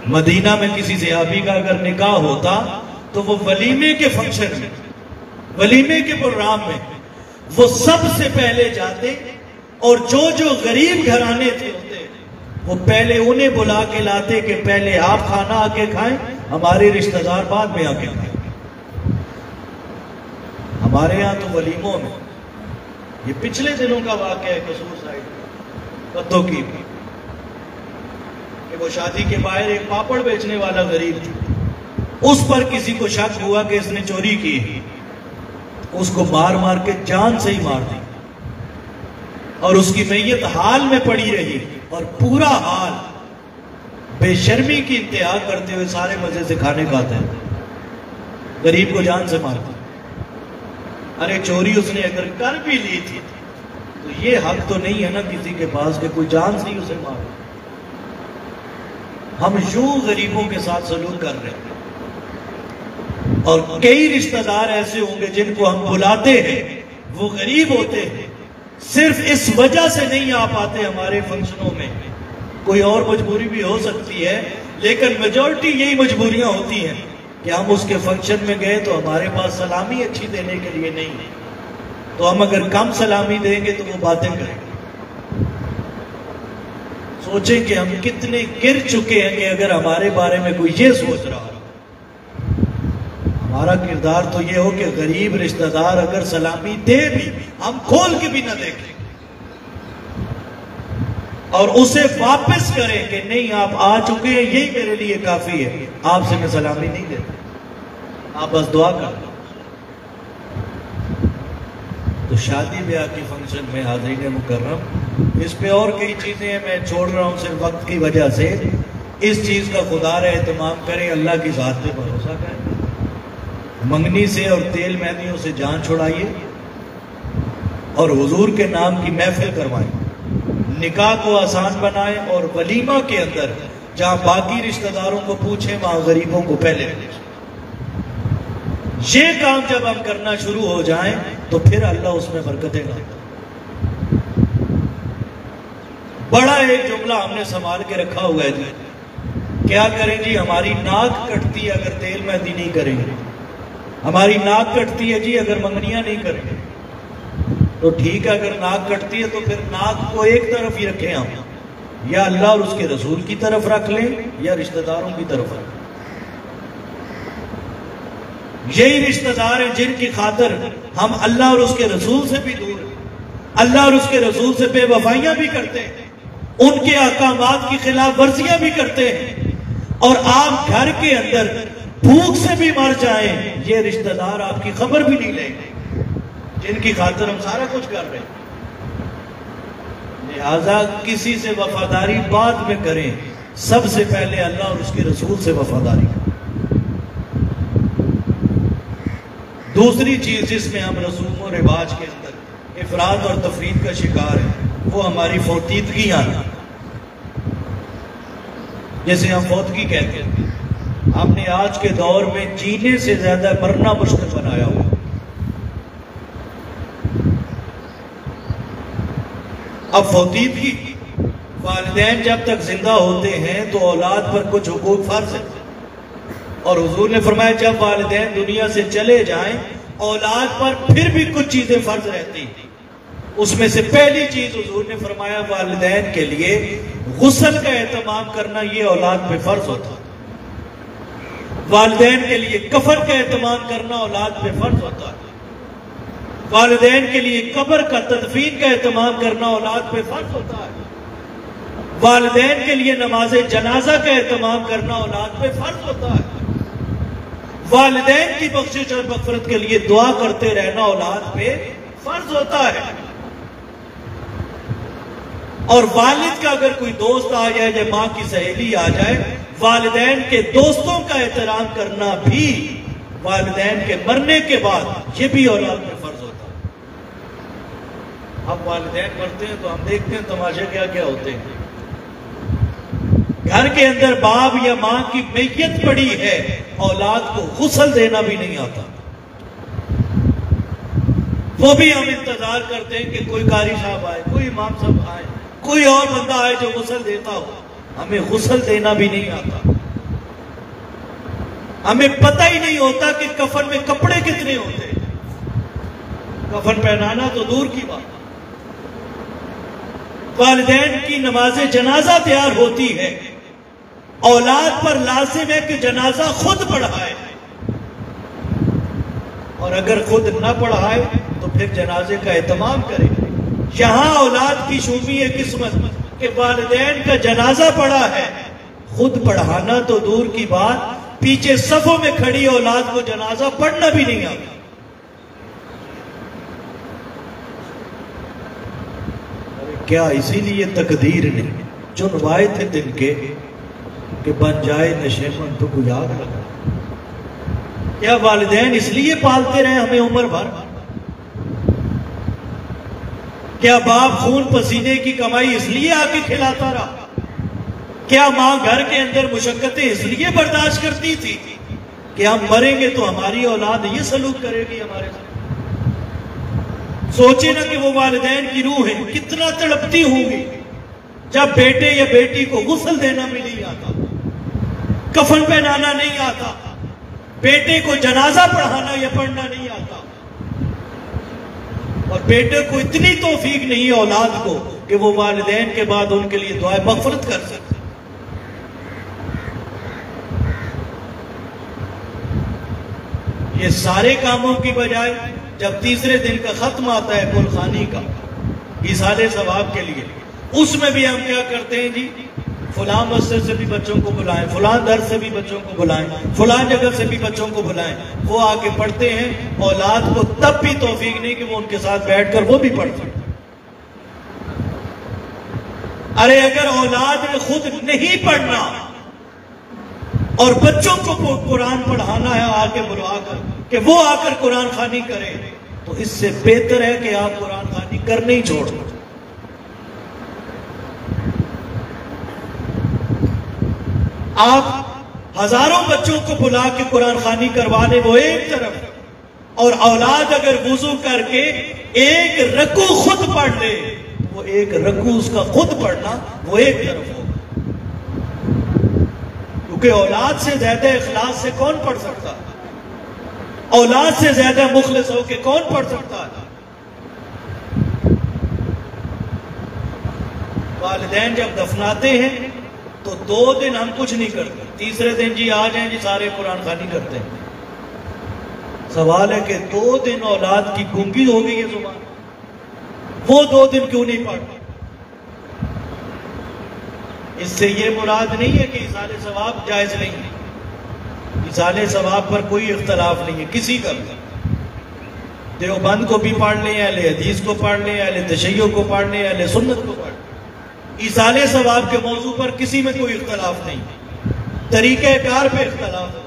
مدینہ میں کسی صحابی کا اگر نکاح ہوتا تو وہ ولیمے کے فنکشن میں، ولیمے کے پروگرام میں وہ سب سے پہلے جاتے، اور جو غریب گھرانے تھے ہوتے وہ پہلے انہیں بلا کے لاتے کہ پہلے آپ کھانا آ کے کھائیں، ہمارے رشتہ دار بعد میں آ کے کھائیں۔ ہمارے ہاں تو ولیموں میں، یہ پچھلے دنوں کا واقعہ ہے قصور سائیڈ پتوں کی، کہ وہ شادی کے باہر ایک پاپڑ بیچنے والا غریب تھا، اس پر کسی کو شک ہوا کہ اس نے چوری کی، اس کو مار مار کے جان سے ہی مار دی، اور اس کی میت حال میں پڑی رہی، اور پورا حال بے شرمی کی انتہا کرتے ہوئے سارے مزے سے کھانے کھاتے ہیں، غریب کو جان سے مارتے۔ ارے چوری اس نے اگر کر بھی لی تھی تو یہ حق تو نہیں ہے نا کسی کے پاس کہ کوئی جان سے ہی اسے مارے۔ ہم یوں غریبوں کے ساتھ سلوک کر رہے ہیں، اور کئی رشتہ دار ایسے ہوں گے جن کو ہم بلاتے ہیں، وہ غریب ہوتے ہیں، صرف اس وجہ سے نہیں آ پاتے ہمارے فنکشنوں میں، کوئی اور مجبوری بھی ہو سکتی ہے، لیکن میجورٹی یہی مجبوریاں ہوتی ہیں کہ ہم اس کے فنکشن میں گئے تو ہمارے پاس سلامی اچھی دینے کے لیے نہیں ہے، تو ہم اگر کم سلامی دیں گے تو وہ باتیں کریں گے۔ سوچیں کہ ہم کتنے گر چکے ہیں کہ اگر ہمارے بارے میں کوئی یہ سوچ رہا ہو، ہمارا کردار تو یہ ہو کہ غریب رشتہ دار اگر سلامی دے بھی ہم کھول کے بھی نہ دیکھیں، اور اسے واپس کریں کہ نہیں آپ آ چکے ہیں یہی میرے لیے کافی ہے، آپ سے میں سلامی نہیں دیتا، آپ بس دعا کر دیں۔ تو شادی بیاہ کی فنکشن میں حاضرین مکرم، اس پہ اور کئی چیزیں ہیں، میں چھوڑ رہا ہوں صرف وقت کی وجہ سے۔ اس چیز کا خدا رہے اہتمام کریں، اللہ کی ذات پہ بھروسہ کریں۔ منگنی سے اور تیل مہندیوں سے جان چھڑائیے اور حضور کے نام کی محفل کروائیں، نکاح کو آسان بنائیں، اور ولیمہ کے اندر جہاں باقی رشتہ داروں کو پوچھیں وہاں غریبوں کو پہلے پوچھیں۔ یہ کام جب ہم کرنا شروع ہو جائیں تو پھر اللہ اس میں برکتیں ڈالتا ہے۔ بڑا ایک جملہ ہم نے سنبھال کے رکھا ہوا ہے جی، کیا کریں جی؟ ہماری ناک کٹتی ہے اگر تیل مہندی نہیں کریں گے، ہماری ناک کٹتی ہے جی اگر منگنیاں نہیں کریں گے۔ تو ٹھیک ہے، اگر ناک کٹتی ہے تو پھر ناک کو ایک طرف ہی رکھیں، ہم یا اللہ اور اس کے رسول کی طرف رکھ لیں یا رشتہ داروں کی طرف رکھ لیں۔ یہی رشتہ دار ہیں جن کی خاطر ہم اللہ اور اس کے رسول سے بھی دور ہیں، اللہ اور اس کے رسول سے بے وفائیاں بھی کرتے ہیں، ان کے احکامات کی خلاف ورزیاں بھی کرتے ہیں، اور آپ گھر کے اندر بھوک سے بھی مر جائیں یہ رشتہ دار آپ کی خبر بھی نہیں لیں گے، جن کی خاطر ہم سارا کچھ کر رہے ہیں۔ لہذا کسی سے وفاداری بعد میں کریں، سب سے پہلے اللہ اور اس کے رسول سے وفاداری کریں۔ دوسری چیز جس میں ہم رسوم و رواج کے اندر افراد اور تفرید کا شکار ہیں وہ ہماری فوتیدگیاں ہیں، جیسے ہم فوتگی کہتے ہیں۔ ہم نے آج کے دور میں جینے سے زیادہ مرنا مشکل بنایا ہوا۔ اب فوتیدگی، والدین جب تک زندہ ہوتے ہیں تو اولاد پر کچھ حقوق فرض ہیں، اور حضور نے فرمایا جب والدین دنیا سے چلے جائیں اولاد پر پھر بھی کچھ چیزیں فرض رہتی ہیں۔ اس میں سے پہلی چیز حضور نے فرمایا والدین کے لیے غسل کا اہتمام کرنا یہ اولاد پہ فرض ہوتا ہے، والدین کے لیے کفن کا اہتمام کرنا اولاد پہ فرض ہوتا ہے، والدین کے لیے قبر کا تدفین کا اہتمام کرنا اولاد پہ فرض ہوتا ہے، والدین کے لیے نماز جنازہ کا اہتمام کرنا اولاد پہ فرض ہوتا ہے، والدین کی بخشش اور مغفرت کے لیے دعا کرتے رہنا اولاد پہ فرض ہوتا ہے، اور والد کا اگر کوئی دوست آ جائے یا ماں کی سہیلی آ جائے، والدین کے دوستوں کا احترام کرنا بھی والدین کے مرنے کے بعد یہ بھی اولاد پہ فرض ہوتا ہے۔ اب والدین مرتے ہیں تو ہم دیکھتے ہیں تماشے کیا کیا ہوتے ہیں۔ گھر کے اندر باپ یا ماں کی میت پڑی ہے، اولاد کو غسل دینا بھی نہیں آتا، وہ بھی ہم انتظار کرتے ہیں کہ کوئی قاری صاحب آئے، کوئی امام صاحب آئے، کوئی اور بندہ آئے جو غسل دیتا ہو۔ ہمیں غسل دینا بھی نہیں آتا، ہمیں پتہ ہی نہیں ہوتا کہ کفن میں کپڑے کتنے ہوتے ہیں، کفن پہنانا تو دور کی بات۔ والدین کی نماز جنازہ تیار ہوتی ہے، اولاد پر لازم ہے کہ جنازہ خود پڑھائے، اور اگر خود نہ پڑھائے تو پھر جنازے کا اہتمام کرے۔ یہاں اولاد کی شومی ہے قسمت کہ والدین کا جنازہ پڑھا ہے، خود پڑھانا تو دور کی بات، پیچھے صفوں میں کھڑی اولاد کو جنازہ پڑھنا بھی نہیں آتا۔ کیا اسی لیے تقدیر نے چنوائے تھے دن کے کہ بن جائے نشیمن تو کوئی آگ لگا؟ کیا والدین اس لیے پالتے رہے ہمیں عمر بھر؟ کیا باپ خون پسینے کی کمائی اس لیے آ کے کھلاتا رہا؟ کیا ماں گھر کے اندر مشقتیں اس لیے برداشت کرتی تھی کہ ہم مریں گے تو ہماری اولاد یہ سلوک کرے گی ہمارے ساتھ؟ سوچے نا کہ وہ والدین کی روح ہے کتنا تڑپتی ہوں گی جب بیٹے یا بیٹی کو غسل دینا بھی نہیں آتا، کفن پہنانا نہیں آتا، بیٹے کو جنازہ پڑھانا یا پڑھنا نہیں آتا، اور بیٹے کو اتنی توفیق نہیں اولاد کو کہ وہ والدین کے بعد ان کے لیے دعائے مغفرت کر سکتے۔ یہ سارے کاموں کی بجائے جب تیسرے دن کا ختم آتا ہے قرخانی کا ایصال ثواب کے لیے، اس میں بھی ہم کیا کرتے ہیں جی؟ فلاں مسجد سے بھی بچوں کو بلائیں، فلاں در سے بھی بچوں کو بلائیں، فلاں جگہ سے بھی بچوں کو بلائیں، وہ آ کے پڑھتے ہیں۔ اولاد کو تب بھی توفیق نہیں کہ وہ ان کے ساتھ بیٹھ کر وہ بھی پڑھتے۔ ارے اگر اولاد نے خود نہیں پڑھنا اور بچوں کو قرآن پڑھانا ہے آ کے بلوا کر، کہ وہ آ کر قرآن خوانی کرے، تو اس سے بہتر ہے کہ آپ قرآن خوانی کرنے ہی چھوڑ دیں۔ آپ ہزاروں بچوں کو بلا کے قرآن خوانی کروانے وہ ایک طرف، اور اولاد اگر وضو کر کے ایک رکوع خود پڑھ لے، وہ ایک رکوع اس کا خود پڑھنا وہ ایک طرف ہوگا، کیونکہ اولاد سے زیادہ اخلاص سے کون پڑھ سکتا ہے؟ اولاد سے زیادہ مخلص ہو کے کون پڑھ سکتا ہے؟ والدین جب دفناتے ہیں تو 2 دن ہم کچھ نہیں کرتے، تیسرے دن جی آ جائیں جی سارے قرآن خوانی کرتے ہیں۔ سوال ہے کہ 2 دن اولاد کی گونگی ہو گئی ہے زبان، وہ 2 دن کیوں نہیں پڑھتے؟ اس سے یہ مراد نہیں ہے کہ ایصال ثواب جائز نہیں ہے، ایصال ثواب پر کوئی اختلاف نہیں ہے کسی کا بھی۔ دیوبند کو بھی پڑھ لیں، اہل حدیث کو پڑھ لیں، اہل تشیع کو پڑھ لیں، اہل سنت کو پڑھ لیں، ایصال ثواب کے موضوع پر کسی میں کوئی اختلاف نہیں، طریقہ کار پہ اختلاف ہے۔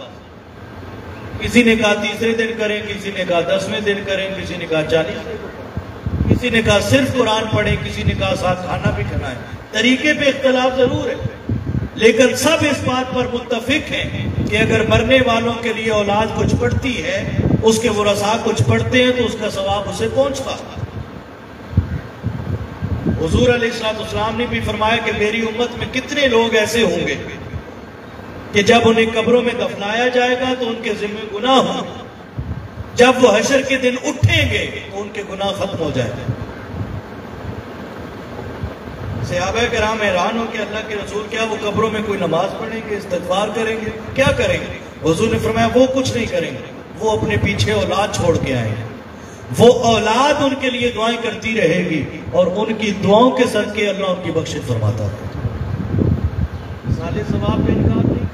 کسی نے کہا تیسرے دن کریں، کسی نے کہا 10ویں دن کریں، کسی نے کہا 40ویں دن، کسی نے کہا صرف قرآن پڑھیں، کسی نے کہا ساتھ کھانا بھی کھلائیں۔ طریقے پہ اختلاف ضرور ہے، لیکن سب اس بات پر متفق ہیں کہ اگر مرنے والوں کے لیے اولاد کچھ پڑھتی ہے، اس کے ورثاء کچھ پڑھتے ہیں تو اس کا ثواب اسے پہنچتا ہے۔ حضور علیہ السلام نے بھی فرمایا کہ میری امت میں کتنے لوگ ایسے ہوں گے کہ جب انہیں قبروں میں دفنایا جائے گا تو ان کے ذمہ گناہ ہوں گے، جب وہ حشر کے دن اٹھیں گے تو ان کے گناہ ختم ہو جائیں گے۔ صحابہ کرام حیران ہو کہ اللہ کے رسول کیا وہ قبروں میں کوئی نماز پڑھیں گے، استغفار کریں گے، کیا کریں گے؟ حضور نے فرمایا وہ کچھ نہیں کریں گے، وہ اپنے پیچھے اولاد چھوڑ کے آئیں گے، وہ اولاد ان کے لیے دعائیں کرتی رہے گی اور ان کی دعاؤں کے صدقے اللہ ان کی بخشش فرماتا ہے۔ ایصال ثواب پہ انکار نہیں۔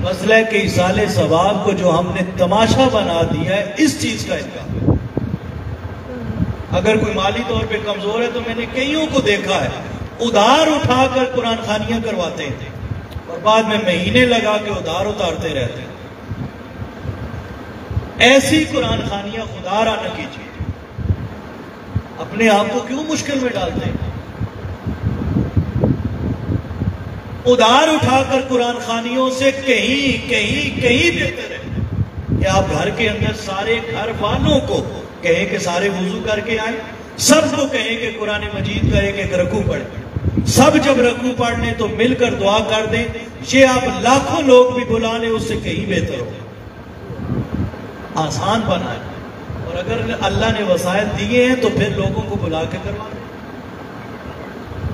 مسئلہ ہے کہ ایصال ثواب کو جو ہم نے تماشا بنا دیا ہے، اس چیز کا انکار۔ اگر کوئی مالی طور پہ کمزور ہے تو میں نے کئیوں کو دیکھا ہے ادھار اٹھا کر قرآن خوانیاں کرواتے ہیں اور بعد میں مہینے لگا کے ادھار اتارتے رہتے ہیں۔ ایسی قرآن خوانیاں خدا را نہ کیجیے، اپنے آپ کو کیوں مشکل میں ڈالتے ہیں؟ ادھار اٹھا کر قرآن خوانیوں سے کہیں بہتر ہے کہ آپ گھر کے اندر سارے گھر والوں کو کہیں کہ سارے وضو کر کے آئیں، سب کو کہیں کہ قرآن مجید کا ایک رکوع پڑھیں، سب جب رکوع پڑھ لیں تو مل کر دعا کر دیں۔ یہ آپ لاکھوں لوگ بھی بلا لیں، اس سے کہیں بہتر ہو، آسان بنائیں۔ اور اگر اللہ نے وسائل دیے ہیں تو پھر لوگوں کو بلا کے کروا دیں،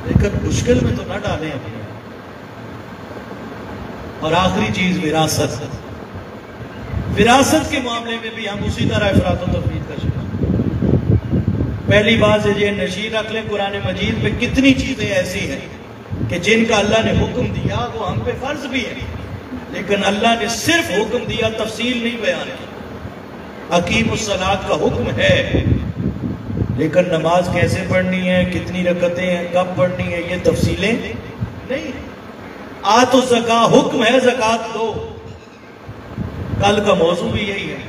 لیکن مشکل میں تو نہ ڈالیں اپنے۔ اور آخری چیز وراثت، وراثت کے معاملے میں بھی ہم اسی طرح افراط و تفریط کا شکار۔ پہلی بات ہے یہ نشیر رکھ لیں، قرآن مجید میں کتنی چیزیں ایسی ہیں کہ جن کا اللہ نے حکم دیا وہ ہم پہ فرض بھی ہے، لیکن اللہ نے صرف حکم دیا، تفصیل نہیں بیان کی۔ اقیم الصلاۃ کا حکم ہے، لیکن نماز کیسے پڑھنی ہے، کتنی رکعتیں ہیں، کب پڑھنی ہے، یہ تفصیلیں نہیں۔ آت الزکاۃ حکم ہے، زکوٰۃ دو، کل کا موضوع بھی یہی ہے،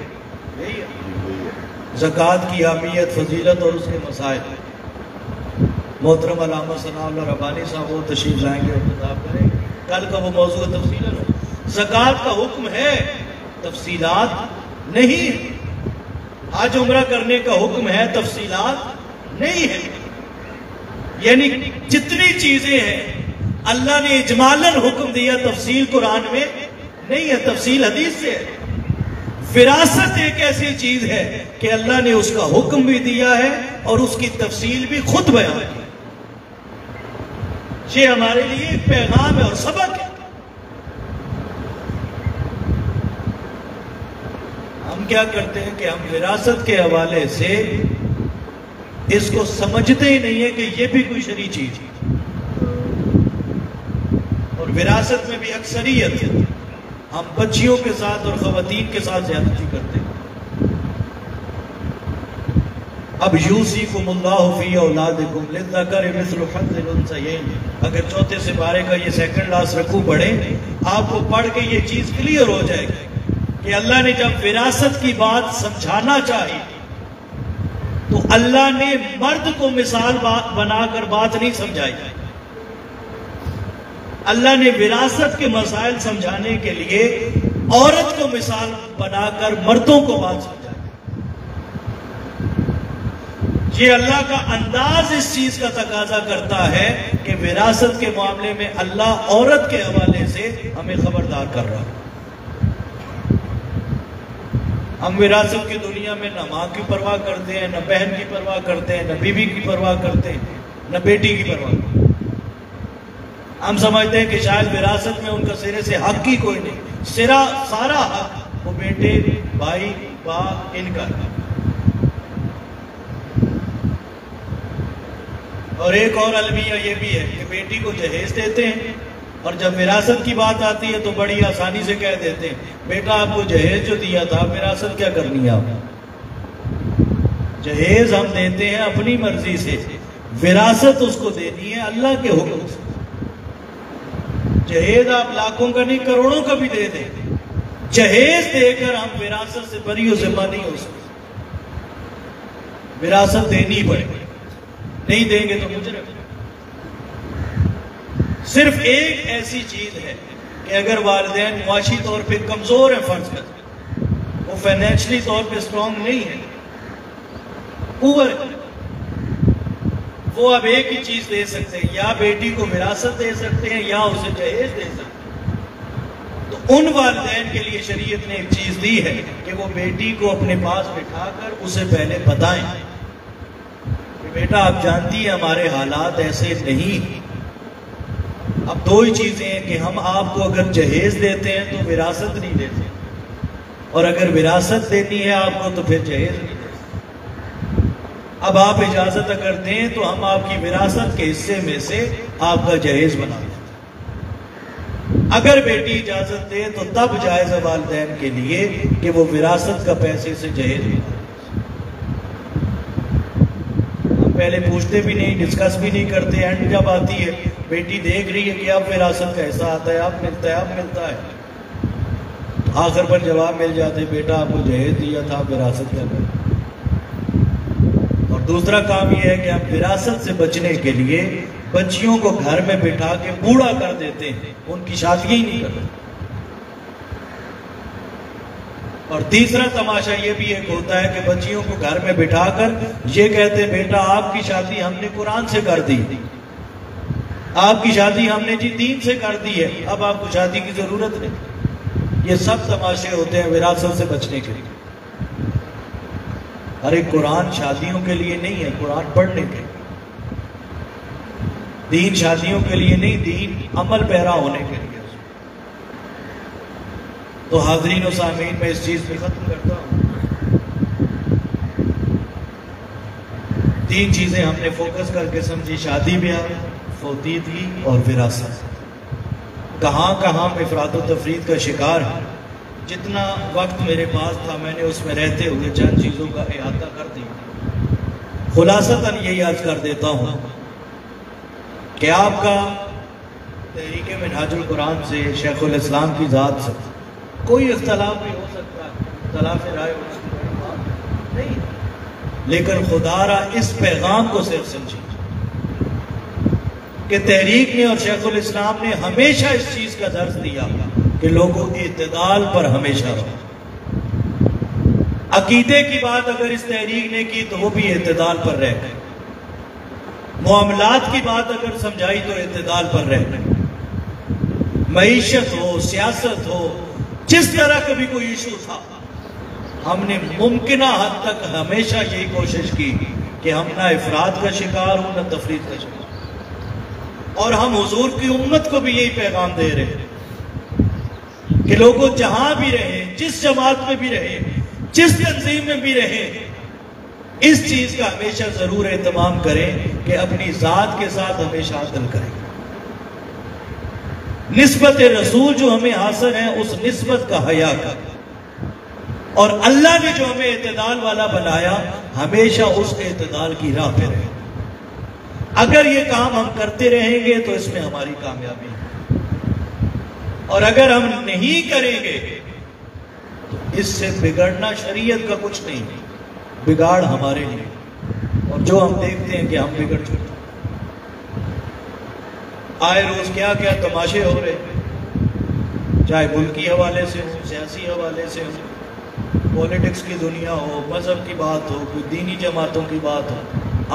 زکوٰۃ کی اہمیت، فضیلت اور اس کے مسائل۔ محترم علامہ ثناء اللہ ربانی صاحب وہ تشریف لائیں گے اور خطاب کریں گے، کل کا وہ موضوع تفصیلاً ہو۔ زکوٰۃ کا حکم ہے، تفصیلات نہیں ہے۔ حج عمرہ کرنے کا حکم ہے، تفصیلات نہیں ہے۔ یعنی جتنی چیزیں ہیں اللہ نے اجمالاً حکم دیا، تفصیل قرآن میں نہیں ہے، تفصیل حدیث سے ہے۔ وراثت ایک ایسی چیز ہے کہ اللہ نے اس کا حکم بھی دیا ہے اور اس کی تفصیل بھی خود بیان کی۔ یہ ہمارے لیے ایک پیغام ہے اور سبق ہے۔ ہم کیا کرتے ہیں کہ ہم وراثت کے حوالے سے اس کو سمجھتے ہی نہیں ہے کہ یہ بھی کوئی شرعی چیز ہے، اور وراثت میں بھی اکثریت ہے، ہم بچیوں کے ساتھ اور خواتین کے ساتھ زیادتی کرتے ہیں۔ اب یوصیکم اللہ فی اولادکم للذکر مثل حظ الانثیین، اگر چوتھے سپارے کا یہ سیکنڈ لاسٹ رکوع پڑھیں، آپ کو پڑھ کے یہ چیز کلیئر ہو جائے گی کہ کہ اللہ نے جب وراثت کی بات سمجھانا چاہی تو اللہ نے مرد کو مثال بنا کر بات نہیں سمجھائی. اللہ نے وراثت کے مسائل سمجھانے کے لیے عورت کو مثال بنا کر مردوں کو بات سمجھائی. یہ اللہ کا انداز اس چیز کا تقاضا کرتا ہے کہ وراثت کے معاملے میں اللہ عورت کے حوالے سے ہمیں خبردار کر رہا ہے. ہم وراثت کی دنیا میں نہ ماں کی پرواہ کرتے ہیں، نہ بہن کی پرواہ کرتے ہیں، نہ بیوی کی پرواہ کرتے ہیں، نہ بیٹی کی پرواہ کرتے ہیں. ہم سمجھتے ہیں کہ شاید وراثت میں ان کا سرے سے حق ہی کوئی نہیں. سارا حق وہ بیٹے، بھائی، باپ ان کا ہے. اور ایک اور المیہ یہ بھی ہے کہ بیٹی کو جہیز دیتے ہیں اور جب وراثت کی بات آتی ہے تو بڑی آسانی سے کہہ دیتے ہیں بیٹا آپ کو جہیز جو دیا تھا وراثت کیا کرنی ہے آپ. جہیز ہم دیتے ہیں اپنی مرضی سے، وراثت اس کو دینی ہے اللہ کے حکم سے. جہیز آپ لاکھوں کا نہیں کروڑوں کا بھی دے دیں، جہیز دے کر ہم وراثت سے بری و ذمہ نہیں ہو سکتے. وراثت دینی پڑے گی، نہیں دیں گے تو مجرم. صرف ایک ایسی چیز ہے کہ اگر والدین معاشی طور پہ کمزور ہیں، فرض کرتے وہ فائنینشلی طور پہ سٹرونگ نہیں ہے، پور ہے، وہ اب ایک ہی چیز دے سکتے ہیں، یا بیٹی کو وراثت دے سکتے ہیں یا اسے جہیز دے سکتے ہیں. تو ان والدین کے لیے شریعت نے ایک چیز دی ہے کہ وہ بیٹی کو اپنے پاس بٹھا کر اسے پہلے بتائیں کہ بیٹا آپ جانتی ہیں ہمارے حالات ایسے نہیں. اب دو ہی چیزیں ہیں کہ ہم آپ کو اگر جہیز دیتے ہیں تو وراثت نہیں دیتے، اور اگر وراثت دینی ہے آپ کو تو پھر جہیز نہیں دیتے. اب آپ اجازت اگر دیں تو ہم آپ کی وراثت کے حصے میں سے آپ کا جہیز بنا دیتے. اگر بیٹی اجازت دے تو تب جائز ہے والدین کے لیے کہ وہ وراثت کا پیسے سے جہیز بنا. ہم پہلے پوچھتے بھی نہیں، ڈسکس بھی نہیں کرتے، اینڈ جب آتی ہے بیٹی دیکھ رہی ہے کہ اب وراثت کا حصہ آتا ہے، اب ملتا ہے، اب ملتا ہے، آخر پر جواب مل جاتے بیٹا آپ کو جہیز دیا تھا، وراثت کیا کریں. اور دوسرا کام یہ ہے کہ ہم وراثت سے بچنے کے لیے بچیوں کو گھر میں بٹھا کے بوڑھا کر دیتے ہیں، ان کی شادیاں ہی نہیں کرتے. اور تیسرا تماشا یہ بھی ایک ہوتا ہے کہ بچیوں کو گھر میں بٹھا کر یہ کہتے بیٹا آپ کی شادی ہم نے قرآن سے کر دی، آپ کی شادی ہم نے جی دین سے کر دی ہے، اب آپ کو شادی کی ضرورت نہیں. یہ سب تماشے ہوتے ہیں وراثت سے بچنے کے لیے. ارے قرآن شادیوں کے لیے نہیں ہے، قرآن پڑھنے کے لیے. دین شادیوں کے لیے نہیں، دین عمل پیرا ہونے کے لیے. تو حاضرین و سامعین میں اس چیز پہ ختم کرتا ہوں. تین چیزیں ہم نے فوکس کر کے سمجھی: شادی بیاہ، فوتیدگی اور وراثت. کہاں کہاں افراد و تفرید کا شکار ہے. جتنا وقت میرے پاس تھا میں نے اس میں رہتے ہوئے چند چیزوں کا احاطہ کر دیا. خلاصتاً یہی عرض کر دیتا ہوں کہ آپ کا تحریک منہاج القرآن سے، شیخ الاسلام کی ذات سے کوئی اختلاف بھی ہو سکتا ہے، اختلاف رائے ہو سکتا ہے نہیں، لیکن خدا را اس پیغام کو صرف سمجھیں کہ تحریک نے اور شیخ الاسلام نے ہمیشہ اس چیز کا درس دیا کہ لوگوں اعتدال پر ہمیشہ رہو. عقیدے کی بات اگر اس تحریک نے کی تو وہ بھی اعتدال پر رہ گئے. معاملات کی بات اگر سمجھائی تو اعتدال پر رہ گئے. معیشت ہو، سیاست ہو، جس طرح کا بھی کوئی ایشو تھا، ہم نے ممکنہ حد تک ہمیشہ یہی کوشش کی کہ ہم نہ افراد کا شکار ہوں نہ تفرید کا شکار. اور ہم حضور کی امت کو بھی یہی پیغام دے رہے ہیں کہ لوگوں جہاں بھی رہیں، جس جماعت میں بھی رہیں، جس تنظیم میں بھی رہیں، اس چیز کا ہمیشہ ضرور اہتمام کریں کہ اپنی ذات کے ساتھ ہمیشہ عدل کریں. نسبت رسول جو ہمیں حاصل ہے اس نسبت کا حیا کر، اور اللہ نے جو ہمیں اعتدال والا بنایا ہمیشہ اس اعتدال کی راہ پہ رہے. اگر یہ کام ہم کرتے رہیں گے تو اس میں ہماری کامیابی ہے، اور اگر ہم نہیں کریں گے تو اس سے بگڑنا شریعت کا کچھ نہیں، بگاڑ ہمارے لیے، اور جو ہم دیکھتے ہیں کہ ہم بگڑ چکے، آئے روز کیا کیا تماشے ہو رہے، چاہے ملکی حوالے سے ہو، سیاسی حوالے سے ہو، پولیٹکس کی دنیا ہو، مذہب کی بات ہو، کوئی دینی جماعتوں کی بات ہو،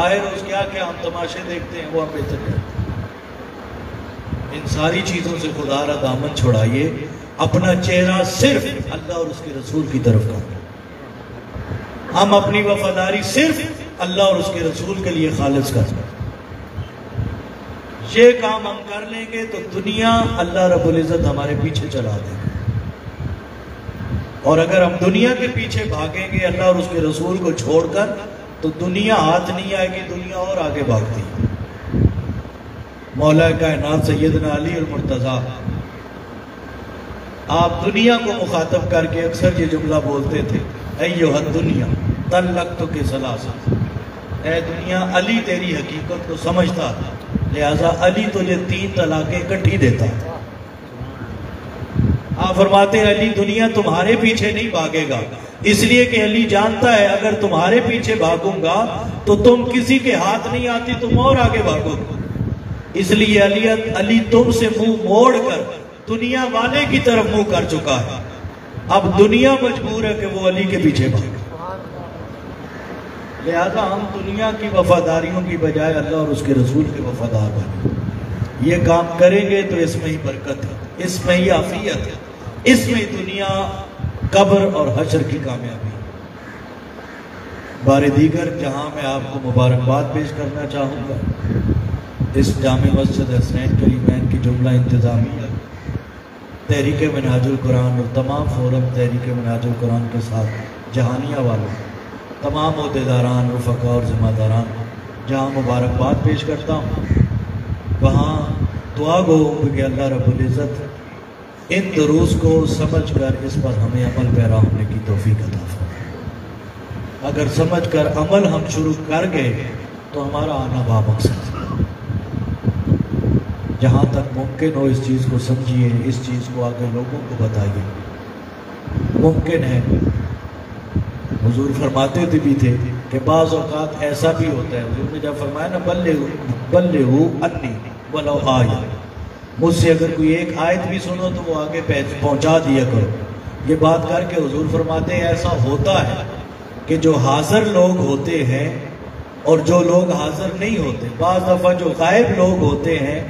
آئے روز کیا کیا ہم تماشے دیکھتے ہیں، وہ ہم بہتر کرتے ہیں۔ ان ساری چیزوں سے خدا را دامن چھڑائیے، اپنا چہرہ صرف اللہ اور اس کے رسول کی طرف کریں۔ ہم اپنی وفاداری صرف اللہ اور اس کے رسول کے لیے خالص کر سکتے ہیں۔ یہ کام ہم کر لیں گے تو دنیا اللہ رب العزت ہمارے پیچھے چلا دے گا، اور اگر ہم دنیا کے پیچھے بھاگیں گے اللہ اور اس کے رسول کو چھوڑ کر تو دنیا ہاتھ نہیں آئے گی، دنیا اور آگے بھاگتی ہے۔ مولا کائنات سیدنا علی المرتضیٰ آپ دنیا کو مخاطب کر کے اکثر یہ جملہ بولتے تھے، ایھا الدنیا طلقتک ثلاثا، اے دنیا علی تیری حقیقت کو سمجھتا تھا، لہٰذا علی تجھے 3 طلاقیں اکٹھی دیتا ہے۔ آپ فرماتے ہیں علی دنیا تمہارے پیچھے نہیں بھاگے گا، اس لیے کہ علی جانتا ہے اگر تمہارے پیچھے بھاگوں گا تو تم کسی کے ہاتھ نہیں آتی، تم اور آگے بھاگو گے، اس لیے علی تم سے منہ موڑ کر دنیا والے کی طرف منہ کر چکا ہے، اب دنیا مجبور ہے کہ وہ علی کے پیچھے بھاگے، لہذا ہم دنیا کی وفاداریوں کی بجائے اللہ اور اس کے رسول کے وفادار بنیں۔ یہ کام کریں گے تو اس میں ہی برکت ہے، اس میں ہی عافیت ہے، اس میں دنیا قبر اور حشر کی کامیابی۔ بار دیگر جہاں میں آپ کو مبارکباد پیش کرنا چاہوں گا، اس جامع مسجد حسنین کریمین کی جملہ انتظامیہ، تحریک منہاج القرآن اور تمام فورم تحریک منہاج القرآن کے ساتھ جہانیہ والوں، تمام عہدیداران، رفقا اور ذمہ داران، جہاں مبارکباد پیش کرتا ہوں، وہاں دعا گو کہ اللہ رب العزت ان دروس کو سمجھ کر اس پر ہمیں عمل پیرا ہونے کی توفیق عطا فرمائے۔ اگر سمجھ کر عمل ہم شروع کر گئے تو ہمارا آنا بامقصد ہے۔ جہاں تک ممکن ہو اس چیز کو سمجھیے، اس چیز کو آگے لوگوں کو بتائیے۔ ممکن ہے، حضور فرماتے بھی تھے کہ بعض اوقات ایسا بھی ہوتا ہے، حضور نے جب فرمایا نا بلغوا انی ولو آیہ، مجھ سے اگر کوئی ایک آیت بھی سنو تو وہ آگے پہنچا دیا کرو۔ یہ بات کر کے حضور فرماتے ہیں ایسا ہوتا ہے کہ جو حاضر لوگ ہوتے ہیں اور جو لوگ حاضر نہیں ہوتے، بعض دفعہ جو غائب لوگ ہوتے ہیں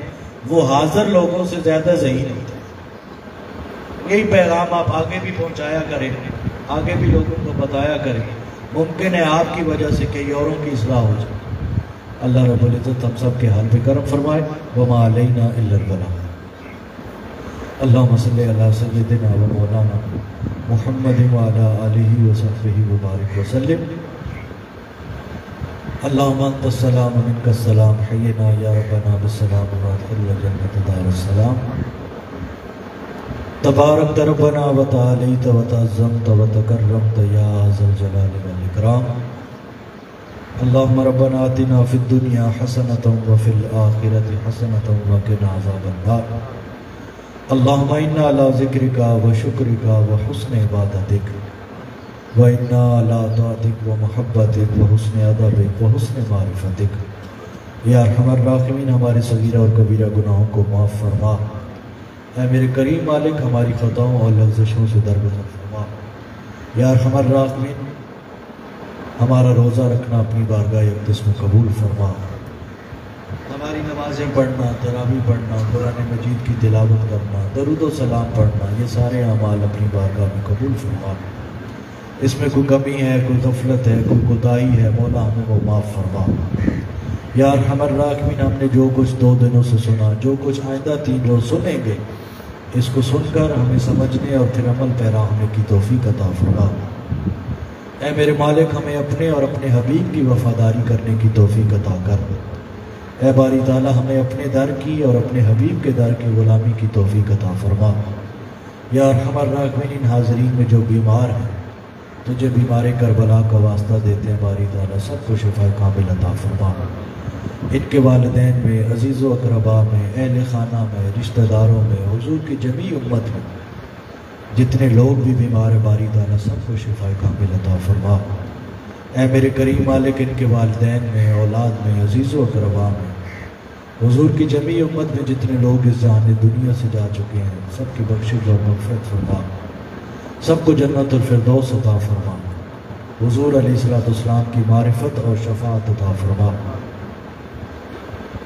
وہ حاضر لوگوں سے زیادہ ذہین ہوتے ہیں۔ یہی پیغام آپ آگے بھی پہنچایا کریں، آگے بھی لوگوں کو بتایا کریں، ممکن ہے آپ کی وجہ سے کئی اوروں کی اصلاح ہو جائے۔ اللہ رب العزت ہم سب کے حال پہ کرم فرمائے۔ وما علینا الا البلاغ۔ اللہم صلی علی سیدنا و مولانا محمد وعلی آلہ وصحبہ وبارک وسلم۔ اللہم انت السلام منک السلام، حینا یا ربنا بالسلام وادخلنا جنت دار السلام۔ تبارک ربنا و تعالیت و تعظمت و تکرمت یا ذا الجلال والاکرام۔ اللہم ربنا آتنا فی الدنیا حسنۃ و فی الآخرۃ حسنۃ و قنا عذاب النار۔ اللہم انا علی ذکرک و شکرک و حسن عبادتک و انا علی طاعتک و محبتک و حسن ادبک و حسن معرفتک۔ یا ارحم الراحمین ہمارے صغیرہ اور کبیرہ گناہوں کو معاف فرما۔ اے میرے کریم مالک ہماری خطاؤں اور لغزشوں سے درگزر فرما۔ یا ارحم الراحمین ہمارا روزہ رکھنا اپنی بارگاہ اقدس میں قبول فرما۔ ہماری نمازیں پڑھنا، تراویح پڑھنا، قرآن مجید کی تلاوت کرنا، درود و سلام پڑھنا، یہ سارے اعمال اپنی بارگاہ میں قبول فرما۔ اس میں کوئی کمی ہے، کوئی غفلت ہے، کوئی کوتاہی ہے، مولا ہمیں وہ معاف فرما۔ یا ارحم الراحمین ہم نے جو کچھ 2 دنوں سے سنا، جو کچھ آئندہ 3 روز سنیں گے، اس کو سن کر ہمیں سمجھنے اور پھر عمل پیرا ہونے کی توفیق عطا فرما۔ اے میرے مالک ہمیں اپنے اور اپنے حبیب کی وفاداری کرنے کی توفیق عطا کر۔ اے باری تعالیٰ ہمیں اپنے در کی اور اپنے حبیب کے در کی غلامی کی توفیق عطا فرما۔ یا ارحم الراحمین ان حاضرین میں جو بیمار ہیں، تجھے بیمار کربلا کا واسطہ دیتے ہیں، باری تعالیٰ سب کو شفا کامل عطا فرما۔ ان کے والدین میں، عزیز و اقربا میں، اہل خانہ میں، رشتہ داروں میں، حضور کی جمیع امت میں جتنے لوگ بھی بیمار باری تعالیٰ سب کو شفا کامل عطا فرما۔ اے میرے کریم مالک ان کے والدین میں، اولاد میں، عزیز و اقربا میں، حضور کی جمیع امت میں جتنے لوگ اس جہان دنیا سے جا چکے ہیں سب کی بخشش اور مغفرت فرما، سب کو جنت الفردوس عطا فرما، حضور علیہ السلام کی معرفت اور شفاعت عطا فرما۔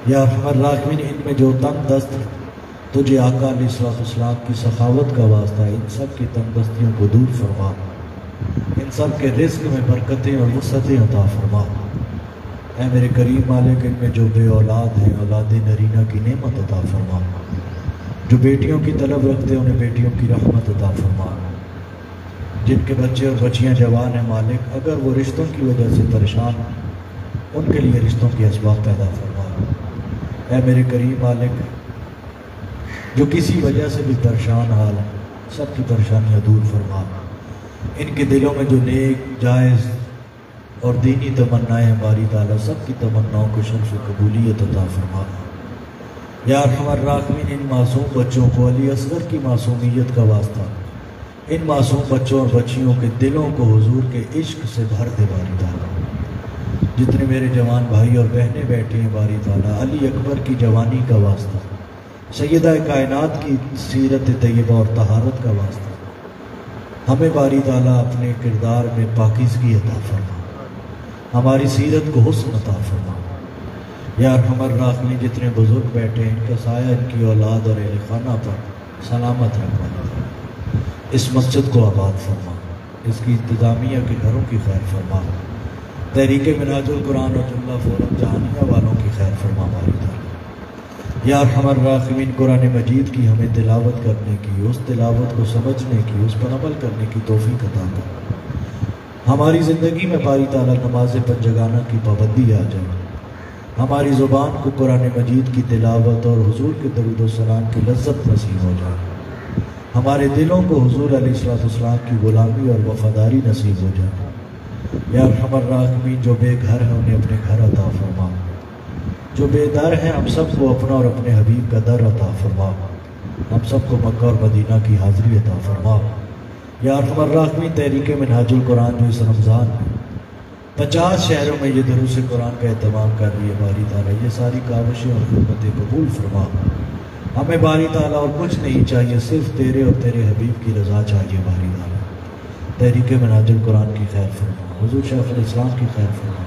یا ارحم الراحمین ان میں جو تنگ دست تجھے آقا علیہ السلام کی سخاوت کا واسطہ ان سب کی تنگ دستیوں کو دور فرما، ان سب کے رزق میں برکتیں اور وسعتیں عطا فرما۔ اے میرے کریم مالک ان میں جو بے اولاد ہیں اولاد نرینہ کی نعمت عطا فرما، جو بیٹیوں کی طلب رکھتے ہیں انہیں بیٹیوں کی رحمت عطا فرما، جن کے بچے اور بچیاں جوان ہیں مالک اگر وہ رشتوں کی وجہ سے پریشان ہیں ان کے لیے رشتوں کے اسباب پیدا فرما۔ اے میرے کریم مالک جو کسی وجہ سے بھی پریشان حال ہیں سب کی پریشانیاں دور فرما، ان کے دلوں میں جو نیک جائز اور دینی تمنائیں باری تعالیٰ سب کی تمناؤں کو شرف قبولیت عطا فرما۔ یا ارحم الراحمین ان معصوم بچوں کو علی اصغر کی معصومیت کا واسطہ ان معصوم بچوں اور بچیوں کے دلوں کو حضور کے عشق سے بھر دے باری تعالیٰ۔ جتنے میرے جوان بھائی اور بہنیں بیٹھے ہیں باری تعالیٰ علی اکبر کی جوانی کا واسطہ، سیدہ کائنات کی سیرت طیبہ اور طہارت کا واسطہ ہمیں باری تعالیٰ اپنے کردار میں پاکیزگی عطا فرما، ہماری سیرت کو حسن عطا فرما۔ یا ارحم الراحمین جتنے بزرگ بیٹھے ہیں ان کا سایہ ان کی اولاد اور اہل خانہ پر سلامت رکھنا، اس مسجد کو آباد فرما، اس کی انتظامیہ کے گھروں کی خیر فرما، تحریک منہاج القرآن اور جملہ فورم جہانیہ والوں کی خیر فرما باری تعالیٰ۔ یا ارحم الراحمین قرآن مجید کی ہمیں تلاوت کرنے کی، اس تلاوت کو سمجھنے کی، اس پر عمل کرنے کی توفیق عطا کر، ہماری زندگی میں باری تعالیٰ نماز پنجگانہ کی پابندی آ جائے، ہماری زبان کو قرآن مجید کی تلاوت اور حضور کے درود و سلام کی لذت نصیب ہو جائے، ہمارے دلوں کو حضور علیہ السلام کی غلامی اور وفاداری نصیب ہو جائے۔ یا ارحم الراحمین جو بے گھر ہیں انہیں اپنے گھر عطا فرما، جو بے در ہیں ہم سب کو اپنا اور اپنے حبیب کا در عطا فرما، ہم سب کو مکہ اور مدینہ کی حاضری عطا فرما۔ یا ارحم الراحمین تحریک منہاج القرآن جو اس رمضان میں 50 شہروں میں یہ دروس قرآن کا اہتمام کر رہی ہے باری تعالیٰ یہ ساری کاوشیں اور خدمتیں قبول فرما، ہمیں باری تعالیٰ اور کچھ نہیں چاہیے صرف تیرے اور تیرے حبیب کی رضا چاہیے باری تعالیٰ۔ تحریک منہاج القرآن کی خیر فرما، حضور شیخ الاسلام کی خیر فرما۔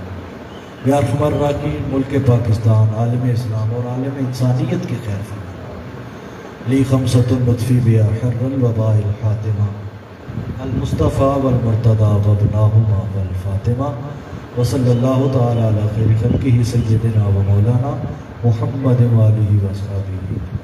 یا ارحم الراحمین ملک پاکستان، عالم اسلام اور عالم انسانیت کی خیر فرما۔ لی خمسۃ لطفی بیا حر الوباء الحاتمہ المصطفیٰ والمرتضیٰ وابناہما والفاطمہ وصلی اللہ تعالی علی خیر خلقہ سیدنا و مولانا محمد وآلہ وصحبہ